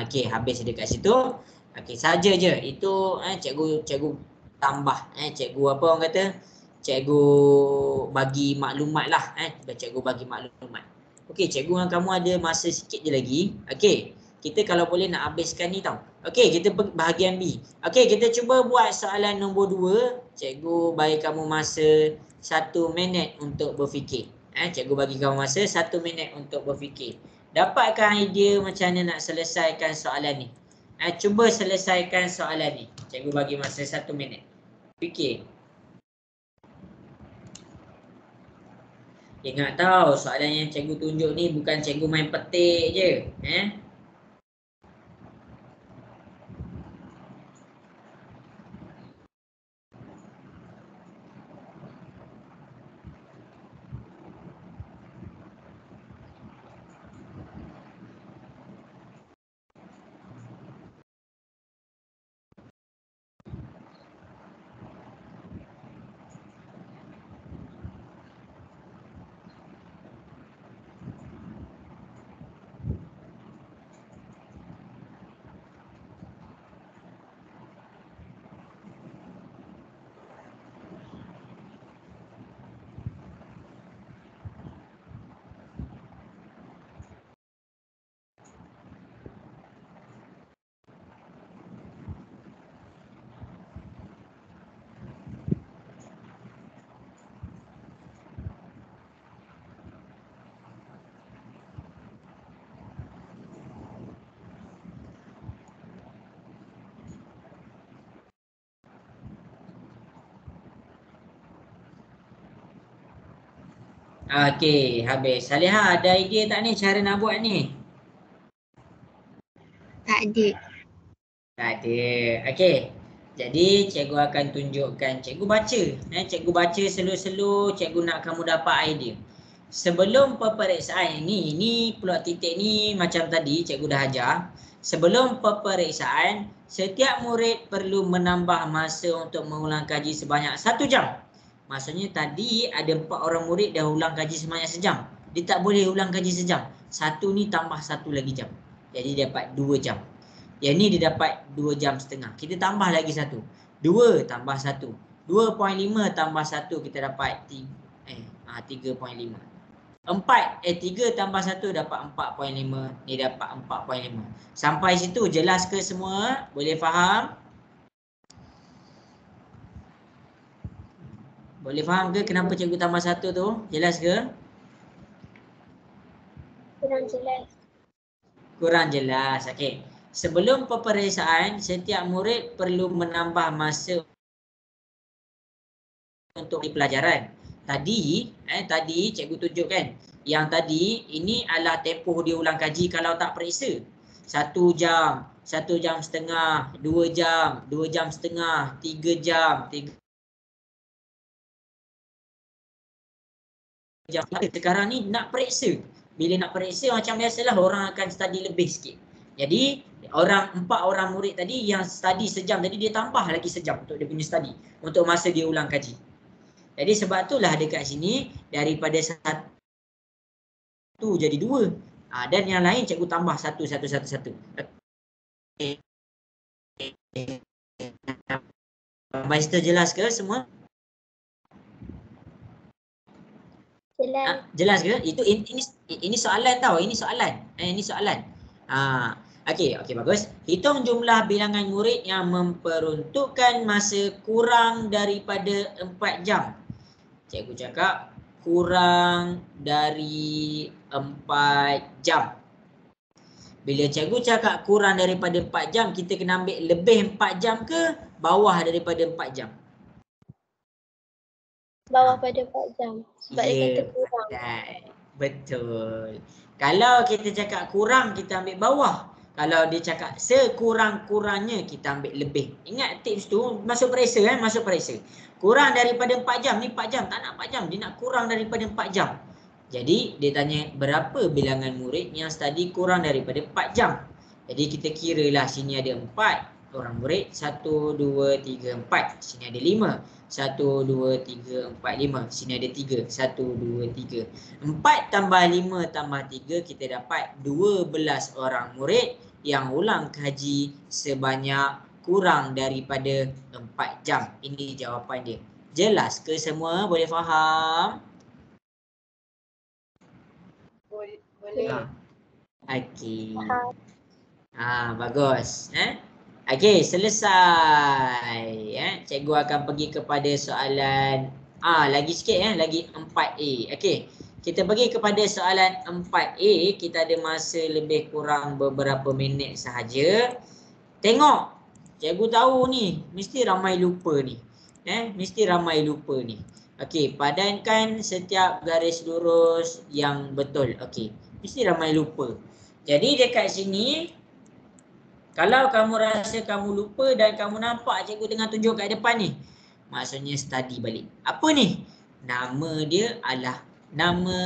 Okey, habis dekat situ. Okey, saja je. Itu cikgu tambah. Cikgu apa orang kata? Cikgu bagi maklumat lah. Cikgu bagi maklumat. Okey, cikgu dengan kamu ada masa sikit je lagi. Okey, kita kalau boleh nak habiskan ni tau. Okey, kita bahagian B. Okey, kita cuba buat soalan nombor 2. Cikgu bagi kamu masa 1 minit untuk berfikir. Cikgu bagi kamu masa 1 minit untuk berfikir. Dapatkah idea macam mana nak selesaikan soalan ni? Cuba selesaikan soalan ni. Cikgu bagi masa 1 minit. Fikir. Ingat tahu soalan yang cikgu tunjuk ni bukan cikgu main petik je. Okey, habis. Saliha, ada idea tak ni cara nak buat ni? Tak ada. Tak ada. Okey. Jadi cikgu akan tunjukkan. Cikgu baca. Cikgu baca slow-slow. Cikgu nak kamu dapat idea. Sebelum peperiksaan ni plot titik ni macam tadi cikgu dah ajar. Sebelum peperiksaan, setiap murid perlu menambah masa untuk mengulang kaji sebanyak 1 jam. Maksudnya tadi ada 4 orang murid dah ulang kaji sebanyak sejam. Dia tak boleh ulang kaji sejam. 1 ni tambah 1 lagi jam. Jadi dapat 2 jam. Yang ni dia dapat 2 jam setengah. Kita tambah lagi 1. 2 tambah 1. 2.5 tambah 1 kita dapat 3.5. 3 tambah 1 dapat 4.5. Ni dapat 4.5. Sampai situ jelas ke semua? Boleh faham? Boleh faham ke kenapa cikgu tambah 1 tu? Jelas ke? Kurang jelas. Kurang jelas. Okey. Sebelum peperiksaan, setiap murid perlu menambah masa untuk pelajaran. Tadi cikgu tunjukkan. Yang tadi ini adalah tempoh dia ulang kaji kalau tak periksa. 1 jam, 1 jam setengah, 2 jam, 2 jam setengah, 3 jam, 3 jam. Sekarang ni nak periksa. Bila nak periksa macam biasalah orang akan study lebih sikit. Jadi 4 orang murid tadi yang study sejam tadi dia tambah lagi sejam untuk dia punya study. Untuk masa dia ulang kaji. Jadi sebab itulah dekat sini daripada 1 jadi 2. Dan yang lain cikgu tambah 1. Okay. Master jelas ke semua? Jelas. Jelas ke? Ini soalan tau, ini soalan. Ini soalan. Okey, bagus. Hitung jumlah bilangan murid yang memperuntukkan masa kurang daripada 4 jam. Cikgu cakap kurang dari 4 jam. Bila cikgu cakap kurang daripada 4 jam, kita kena ambil lebih 4 jam ke bawah daripada 4 jam? Bawah pada 4 jam. Sebab dia kata kurang. Betul. Kalau kita cakap kurang, kita ambil bawah. Kalau dia cakap sekurang-kurangnya, kita ambil lebih. Ingat tips tu, masuk periksa masuk periksa. Kurang daripada 4 jam, ni 4 jam, tak nak 4 jam. Dia nak kurang daripada 4 jam. Jadi dia tanya berapa bilangan murid yang study kurang daripada 4 jam. Jadi kita kira lah sini ada 4 orang murid. 1, 2, 3, 4. Sini ada 5. 1, 2, 3, 4, 5. Sini ada 3. 1, 2, 3. 4 tambah 5 tambah 3 kita dapat 12 orang murid yang ulang kaji sebanyak kurang daripada 4 jam. Ini jawapan dia. Jelas ke semua? Boleh faham? Boleh. Okey. Bagus. Okey, selesai. Cikgu akan pergi kepada soalan lagi sikit lagi 4A. Okey. Kita pergi kepada soalan 4A. Kita ada masa lebih kurang beberapa minit sahaja. Tengok. Cikgu tahu ni, mesti ramai lupa ni. Mesti ramai lupa ni. Okey, padankan setiap garis lurus yang betul. Okey. Mesti ramai lupa. Jadi dekat sini, kalau kamu rasa kamu lupa dan kamu nampak cikgu tengah tunjuk kat depan ni, maksudnya study balik. Apa ni? Nama dia adalah nama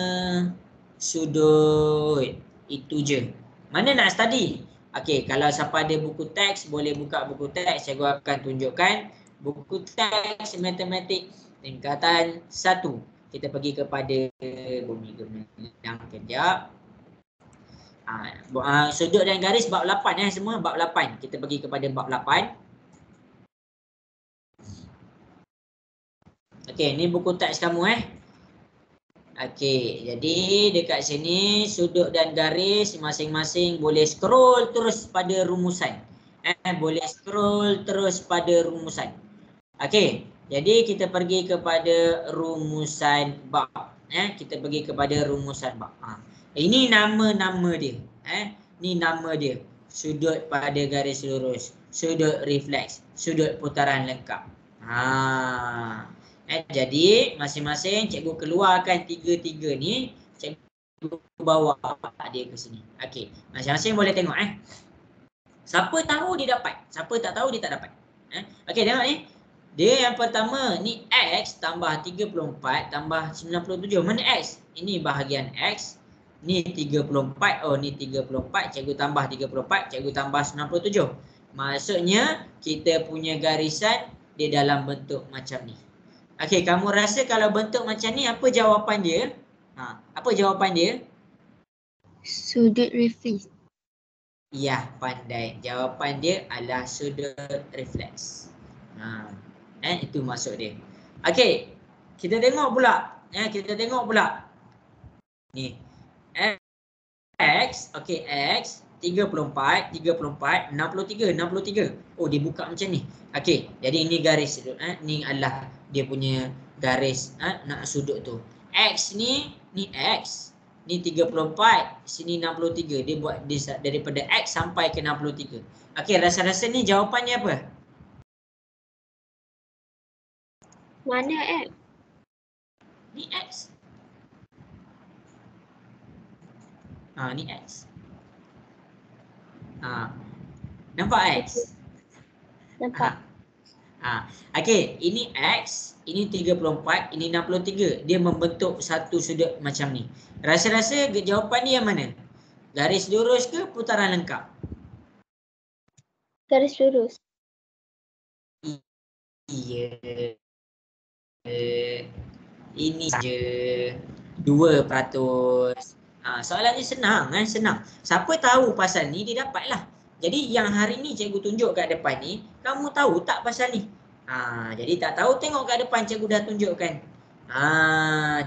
sudut. Itu je. Mana nak study? Okey, kalau siapa ada buku teks, boleh buka buku teks. Cikgu akan tunjukkan buku teks matematik tingkatan 1. Kita pergi kepada bumi gemilang kejap. Sudut dan garis bab 8 semua bab 8. Kita pergi kepada bab 8. Okey, ni buku teks kamu Okey, jadi dekat sini sudut dan garis masing-masing boleh scroll terus pada rumusan. Boleh scroll terus pada rumusan. Okey, jadi kita pergi kepada rumusan bab. Kita pergi kepada rumusan bab. Ini nama-nama dia. Ni nama dia. Sudut pada garis lurus, sudut refleks, sudut putaran lengkap. Jadi masing-masing cikgu keluarkan 3 ni, cikgu bawa dia ke sini. Okey, masing-masing boleh tengok Siapa tahu dia dapat, siapa tak tahu dia tak dapat. Okey, tengok ni. Dia yang pertama ni X tambah 34 tambah 97. Mana X? Ini bahagian X. Ni 34. Oh, ni 34. Cikgu tambah 34. Cikgu tambah 97. Maksudnya kita punya garisan dia dalam bentuk macam ni. Okey, kamu rasa kalau bentuk macam ni apa jawapan dia? Apa jawapan dia? Sudut refleks. Ya, pandai. Jawapan dia adalah sudut refleks. Itu maksud dia. Okey, kita tengok pula. Kita tengok pula. Ni. X, okey, X 34, 63, 63. Oh, dia buka macam ni. Okey, jadi ini garis ni adalah dia punya garis nak sudut tu. X ni X. Ni 34, sini 63. Dia buat daripada X sampai ke 63. Okey, rasa-rasa ni jawapannya apa? Mana X? Ni X. Ni X. Nampak X? Nampak. Okey, ini X, ini 34, ini 63. Dia membentuk satu sudut macam ni. Rasa-rasa jawapan ni yang mana? Garis lurus ke putaran lengkap? Garis lurus. Ya. Ini je 2%. Soalannya senang kan? Senang. Siapa tahu pasal ni dia dapatlah. Jadi yang hari ni cikgu tunjuk kat depan ni, kamu tahu tak pasal ni? Jadi tak tahu tengok kat depan cikgu dah tunjukkan.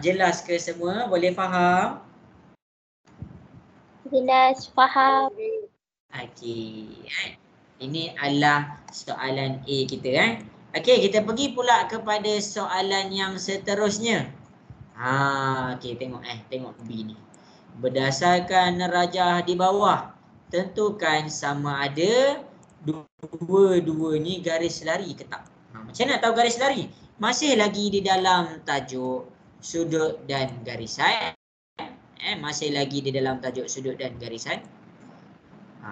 Jelas ke semua? Boleh faham? Jelas, faham. Okey. Ini adalah soalan A kita. Okey, kita pergi pula kepada soalan yang seterusnya. Okey, tengok B ni. Berdasarkan rajah di bawah, tentukan sama ada dua-dua ni garis lari ke tak. Macam nak tahu garis lari? Masih lagi di dalam tajuk sudut dan garisan. Masih lagi di dalam tajuk sudut dan garisan.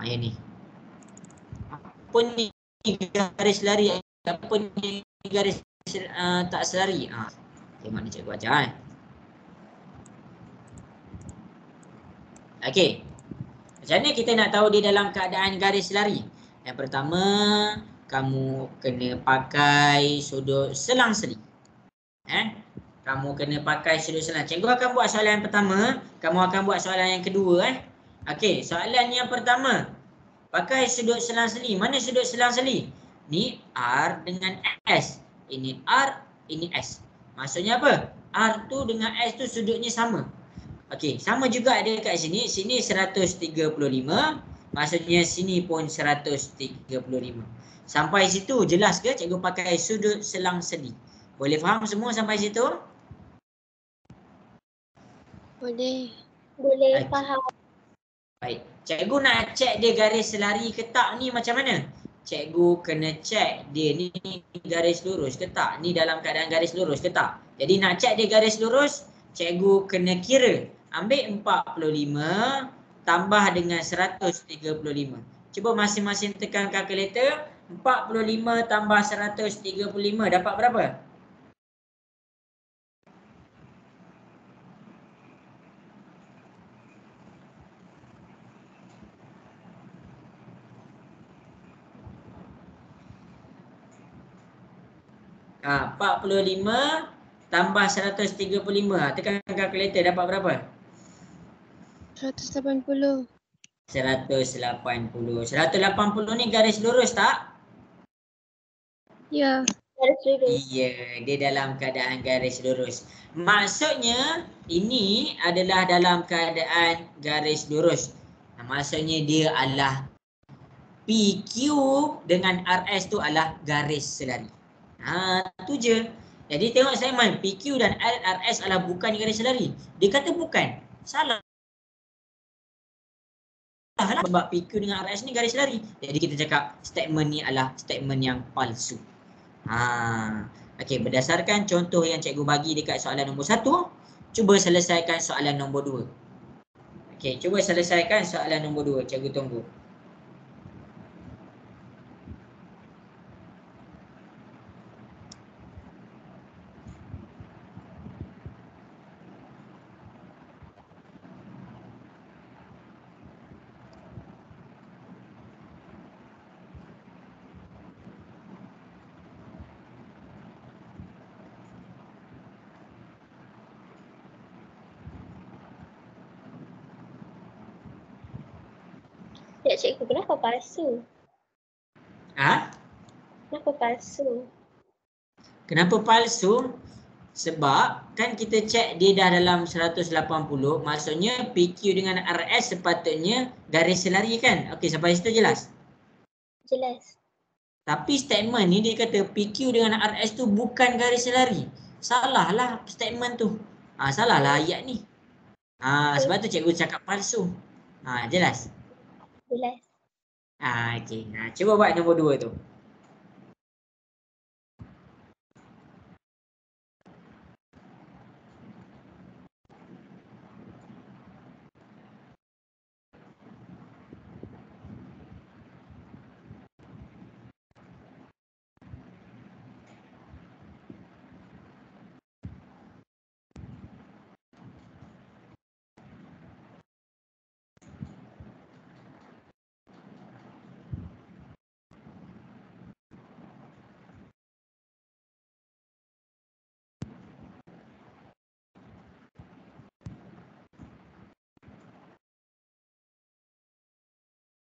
Yang ni. Apa ni garis lari? Apa ni garis tak selari? Tengok ni cikgu ajar. Okey. Macam mana kita nak tahu dia dalam keadaan garis lari? Yang pertama, kamu kena pakai sudut selang-seli. Kamu kena pakai sudut selang. Cikgu akan buat soalan yang pertama, kamu akan buat soalan yang kedua. Okey, soalan yang pertama. Pakai sudut selang-seli. Mana sudut selang-seli? Ni R dengan S. Ini R, ini S. Maksudnya apa? R tu dengan S tu sudutnya sama. Okey, sama juga ada kat sini. Sini 135. Maksudnya sini pun 135. Sampai situ jelas ke cikgu pakai sudut selang-seli? Boleh faham semua sampai situ? Boleh. Boleh Okey. faham. Baik. Cikgu nak cek dia garis selari ke tak ni macam mana? Cikgu kena cek dia ni garis lurus ke tak? Ni dalam keadaan garis lurus ke tak? Jadi nak cek dia garis lurus, cikgu kena kira. Ambil 45 tambah dengan 135. Cuba masing-masing tekan kalkulator. 45 tambah 135 dapat berapa? Ha, 45 tambah 135. Tekan kalkulator dapat berapa? 180. 180. 180 ni garis lurus tak? Ya. Garis lurus. Ya, dia dalam keadaan garis lurus. Maksudnya ini adalah dalam keadaan garis lurus. Maksudnya dia adalah PQ dengan RS tu adalah garis selari. Tu je. Jadi tengok Simon, PQ dan RS adalah bukan garis selari. Dia kata bukan. Salah. Sebab PQ dengan RS ni garis lari. Jadi kita cakap statement ni adalah statement yang palsu. Okey, berdasarkan contoh yang cikgu bagi dekat soalan nombor 1, cuba selesaikan soalan nombor 2. Okey, cuba selesaikan soalan nombor 2. Cikgu tunggu. Ya cikgu, kenapa palsu? Kenapa palsu? Kenapa palsu? Sebab kan kita cek dia dah dalam 180, maksudnya PQ dengan RS sepatutnya garis selari kan? Okey, sampai situ jelas? Jelas. Tapi statement ni dia kata PQ dengan RS tu bukan garis selari. Salah lah statement tu. Salah lah ayat ni. Sebab tu cikgu cakap palsu. Jelas? Jelas. Okey. Cuba buat nombor 2 tu.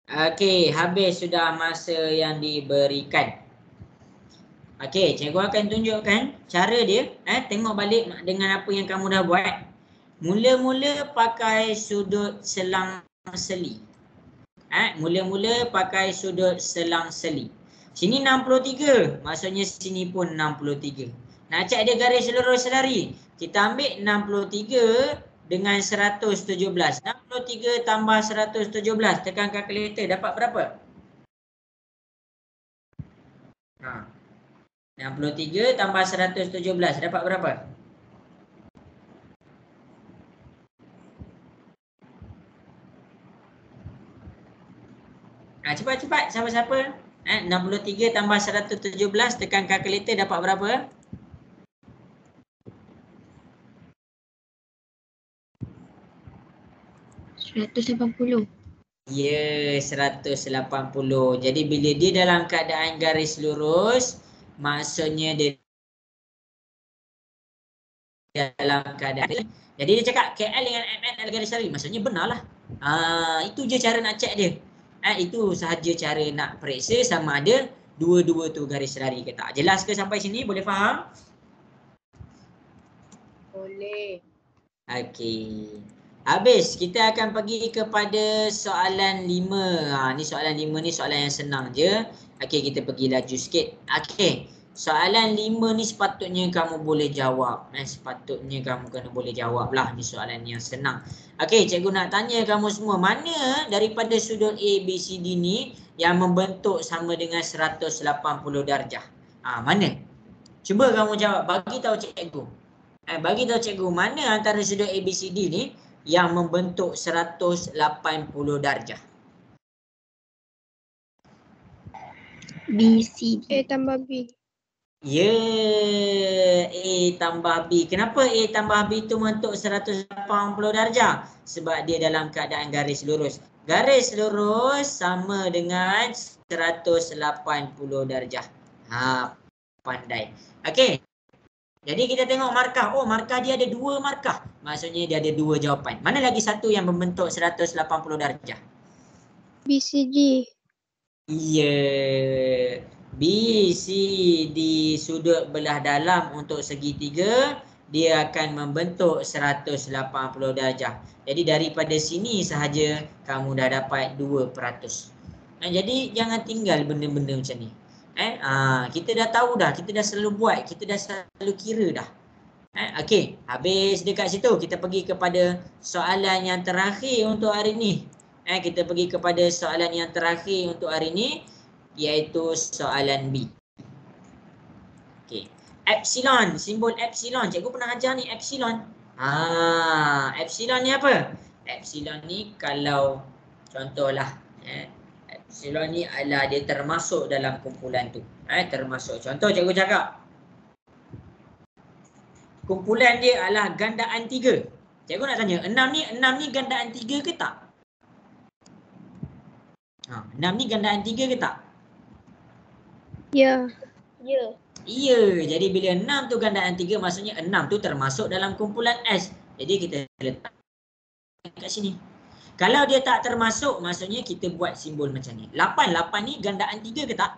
Okey, habis sudah masa yang diberikan. Okey, cikgu akan tunjukkan cara dia. Tengok balik dengan apa yang kamu dah buat. Mula-mula pakai sudut selang-seli. Mula-mula pakai sudut selang-seli. Sini 63, maksudnya sini pun 63. Nak cek dia garis lurus selari. Kita ambil 63 dengan 117. 63 tambah 117, tekan kalkulator, dapat berapa? 63 tambah 117, dapat berapa? Cepat-cepat, siapa-siapa? 63 tambah 117, tekan kalkulator, dapat berapa? RM180. Ya, 180. Jadi bila dia dalam keadaan garis lurus, maksudnya dia dalam keadaan. Jadi dia cakap KL dengan MN adalah garis lari. Maksudnya benar lah. Itu je cara nak cek dia. Itu sahaja cara nak periksa sama ada dua-dua tu garis lari ke tak. Jelas ke sampai sini? Boleh faham? Boleh. Okey. Habis, kita akan pergi kepada soalan 5. Ni soalan 5 ni soalan yang senang je. Okey, kita pergi laju sikit. Okey. Soalan 5 ni sepatutnya kamu boleh jawab. Sepatutnya kamu kena boleh jawab lah. Ni soalan yang senang. Okey, cikgu nak tanya kamu semua. Mana daripada sudut A, B, C, D ni yang membentuk sama dengan 180 darjah? Mana? Cuba kamu jawab. Bagi tahu cikgu. Bagi tahu cikgu, mana antara sudut A, B, C, D ni yang membentuk 180 darjah? B, C, D. A tambah B. Ya, A tambah B. Kenapa A tambah B tu membentuk 180 darjah? Sebab dia dalam keadaan garis lurus. Garis lurus sama dengan 180 darjah. Pandai. Okey. Jadi kita tengok markah. Oh, markah dia ada 2 markah. Maksudnya dia ada 2 jawapan. Mana lagi satu yang membentuk 180 darjah? BCD. Ya. B, C, D sudut belah dalam untuk segitiga, dia akan membentuk 180 darjah. Jadi daripada sini sahaja kamu dah dapat 2%. Jadi jangan tinggal benda-benda macam ni. Kita dah tahu dah, kita dah selalu buat, kita dah selalu kira dah. Okey, habis dekat situ kita pergi kepada soalan yang terakhir untuk hari ni. Kita pergi kepada soalan yang terakhir untuk hari ni, iaitu soalan B. Okey. Epsilon, simbol epsilon. Cikgu pernah ajar ni epsilon. Epsilon ni apa? Epsilon ni kalau contohlah epsilon ni adalah dia termasuk dalam kumpulan tu. Termasuk. Contoh cikgu cakap kumpulan dia adalah gandaan 3. Cikgu nak tanya, 6 ni gandaan 3 ke tak? 6 ni gandaan 3 ke tak? Ya. Ya. Ya, jadi bila 6 tu gandaan 3, maksudnya 6 tu termasuk dalam kumpulan S. Jadi kita letak kat sini. Kalau dia tak termasuk, maksudnya kita buat simbol macam ni. 8 ni gandaan 3 ke tak?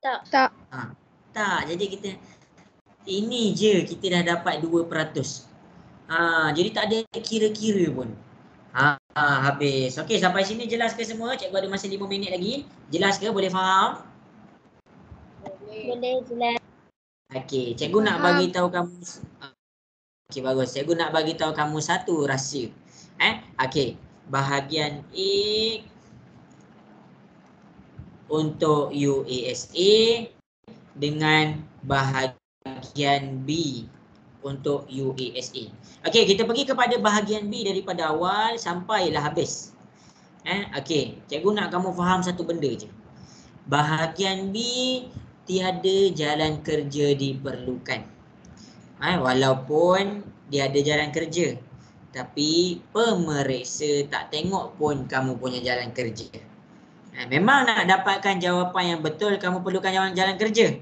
Tak. Tak. Tak, jadi kita ini je kita dah dapat 2%. Jadi tak ada kira-kira pun. Habis. Okey, sampai sini jelas ke semua? Cikgu ada masa 5 minit lagi. Jelas ke? Boleh faham? Boleh. Boleh jelas. Okey, cikgu nak bagi tahu kamu. Okey, bagus. Cikgu nak bagi tahu kamu satu rahsia. Okey, bahagian A untuk UASA dengan bahagian B untuk UASA. Okey, kita pergi kepada bahagian B daripada awal sampailah habis. Okey, cikgu nak kamu faham satu benda je. Bahagian B tiada jalan kerja diperlukan. Walaupun dia ada jalan kerja, tapi pemeriksa tak tengok pun kamu punya jalan kerja. Memang nak dapatkan jawapan yang betul, kamu perlukan jalan kerja.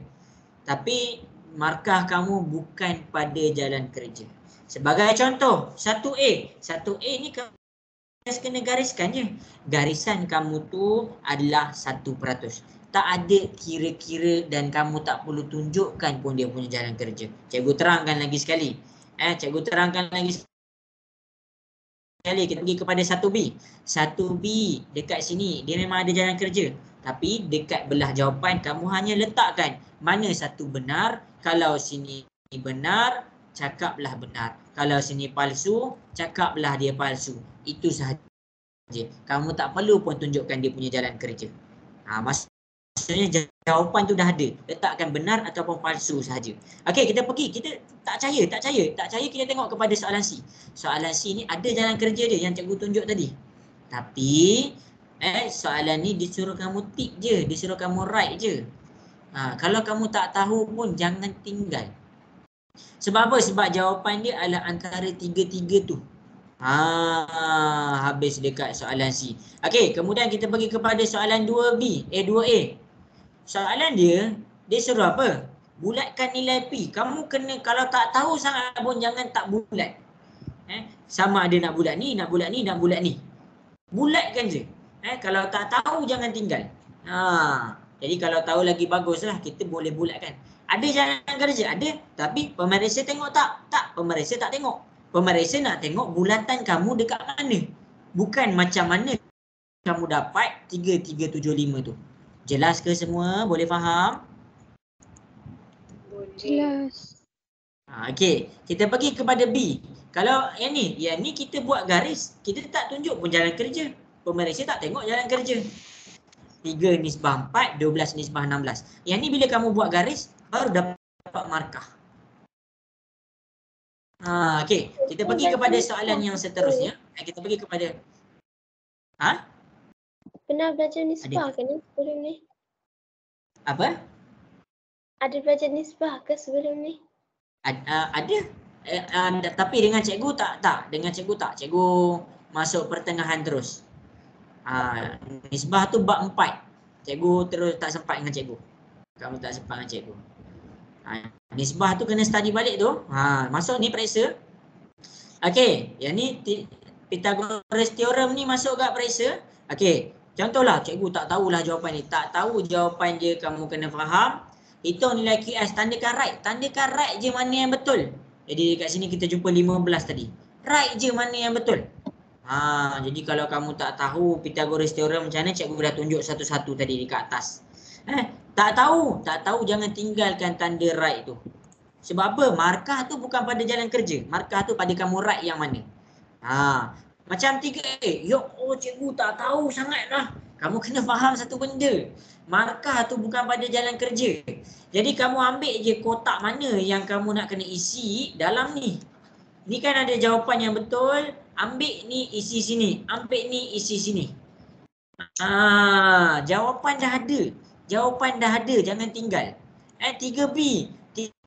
Tapi markah kamu bukan pada jalan kerja. Sebagai contoh, 1A. 1A ni kena gariskan je. Garisan kamu tu adalah 1%. Tak ada kira-kira dan kamu tak perlu tunjukkan pun dia punya jalan kerja. Cikgu terangkan lagi sekali. Cikgu terangkan lagi sekali. Kita pergi kepada 1B. 1B dekat sini dia memang ada jalan kerja. Tapi dekat belah jawapan kamu hanya letakkan mana satu benar. Kalau sini benar, cakaplah benar. Kalau sini palsu, cakaplah dia palsu. Itu sahaja. Kamu tak perlu pun tunjukkan dia punya jalan kerja. Maksudnya jawapan tu dah ada. Letakkan benar ataupun palsu sahaja. Okey, kita pergi. Kita tak percaya kita tengok kepada soalan C. Soalan C ni ada jalan kerja dia yang cikgu tunjuk tadi. Tapi soalan ni disuruh kamu tick je, disuruh kamu write je. Kalau kamu tak tahu pun jangan tinggal. Sebab apa? Sebab jawapan dia adalah antara tiga-tiga tu. Habis dekat soalan C. Okey, kemudian kita pergi kepada soalan 2B, 2A. Soalan dia suruh apa? Bulatkan nilai P. Kamu kena, kalau tak tahu sangat pun jangan tak bulat. Sama ada nak bulat ni, nak bulat ni, nak bulat ni. Bulatkan je. Kalau tak tahu jangan tinggal. Jadi kalau tahu lagi baguslah, kita boleh bulatkan. Ada jalan kerja? Ada. Tapi pemeriksa tengok tak? Tak. Pemeriksa tak tengok. Pemeriksa nak tengok bulatan kamu dekat mana. Bukan macam mana kamu dapat 3375 tu. Jelas ke semua? Boleh faham? Boleh. Jelas. Okey. Kita pergi kepada B. Kalau yang ni kita buat garis. Kita tak tunjuk pun jalan kerja. Pemeriksa tak tengok jalan kerja. 3/4, 12/16. Yang ni bila kamu buat garis, baru dapat markah. Okey, kita pergi kepada soalan yang seterusnya. Kita pergi kepada Pernah belajar nisbah ke ni sebelum ni? apa? Ada belajar nisbah ke sebelum ni? Ada. Tapi dengan cikgu tak. Dengan cikgu tak. Cikgu masuk pertengahan terus. Nisbah tu bab 4. Cikgu terus tak sempat dengan cikgu. Kamu tak sempat dengan cikgu. Nisbah tu kena study balik tu. Masuk ni periksa. Okey, yang ni Pythagoras theorem ni masuk kat periksa. Okey, contohlah cikgu tak tahulah jawapan ni. Tak tahu jawapan dia, kamu kena faham. Hitung nilai QS, tandakan right. Tandakan right je mana yang betul. Jadi dekat sini kita jumpa 15 tadi. Right je mana yang betul. Jadi kalau kamu tak tahu Pythagoras theorem macam mana, cikgu dah tunjuk satu-satu tadi dekat atas. Tak tahu jangan tinggalkan tanda right tu. Sebab apa? Markah tu bukan pada jalan kerja. Markah tu pada kamu right yang mana. Macam 3A. Cikgu tak tahu sangat lah. Kamu kena faham satu benda. Markah tu bukan pada jalan kerja. Jadi kamu ambil je kotak mana yang kamu nak kena isi dalam ni. Ni kan ada jawapan yang betul. Ambil ni isi sini. Ambil ni isi sini. Jawapan dah ada. Jawapan dah ada. Jangan tinggal. 3B.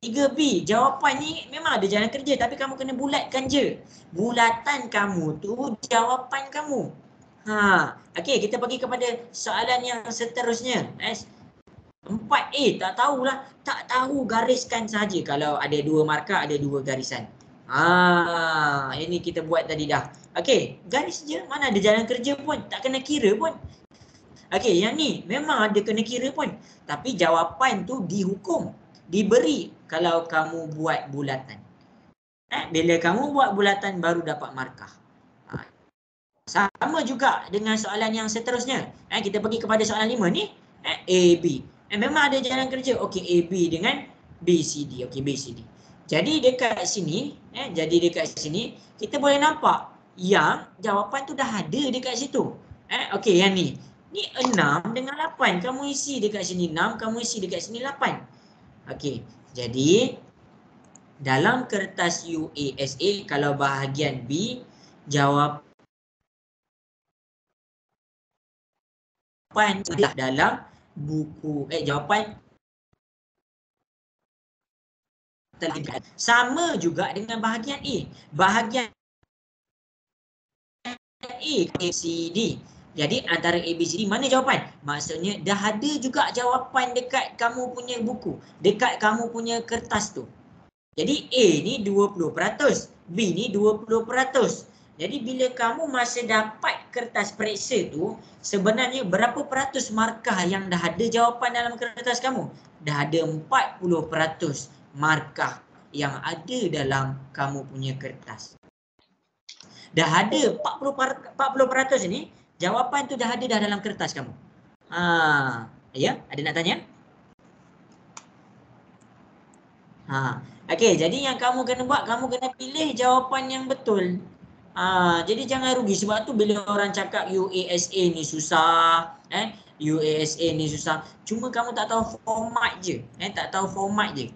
3B. Jawapan ni memang ada jalan kerja. Tapi kamu kena bulatkan je. Bulatan kamu tu jawapan kamu. Okey, kita pergi kepada soalan yang seterusnya. 4A. Tak tahulah. Tak tahu, gariskan saja. Kalau ada 2 markah, ada 2 garisan. Ini kita buat tadi dah. Okey, garis je. Mana ada jalan kerja pun. Tak kena kira pun. Okey, yang ni memang ada kena kira pun. Tapi jawapan tu dihukum. Diberi kalau kamu buat bulatan. Bila kamu buat bulatan baru dapat markah. Sama juga dengan soalan yang seterusnya. Kita pergi kepada soalan 5 ni. AB. Memang ada jalan kerja. Okey, AB dengan BCD. Okey, BCD. Jadi dekat sini, kita boleh nampak yang jawapan tu dah ada dekat situ. Okey, yang ni. Ni 6 dengan 8. Kamu isi dekat sini 6, kamu isi dekat sini 8. Okey, jadi dalam kertas UASA, kalau bahagian B, jawapan dalam buku, jawapan terlibat. Sama juga dengan bahagian A. Bahagian A, ABCD. Jadi antara ABCD mana jawapan? Maksudnya dah ada juga jawapan dekat kamu punya buku, dekat kamu punya kertas tu. Jadi A ni 20%, B ni 20%. Jadi bila kamu masa dapat kertas periksa tu, sebenarnya berapa peratus markah yang dah ada jawapan dalam kertas kamu? Dah ada 40% markah yang ada dalam kamu punya kertas. Dah ada 40% ni, jawapan tu dah ada dah dalam kertas kamu. Ya, ada nak tanya? Okey, jadi yang kamu kena buat, kamu kena pilih jawapan yang betul. Jadi jangan rugi, sebab tu bila orang cakap UASA ni susah, UASA ni susah, cuma kamu tak tahu format je, tak tahu format je.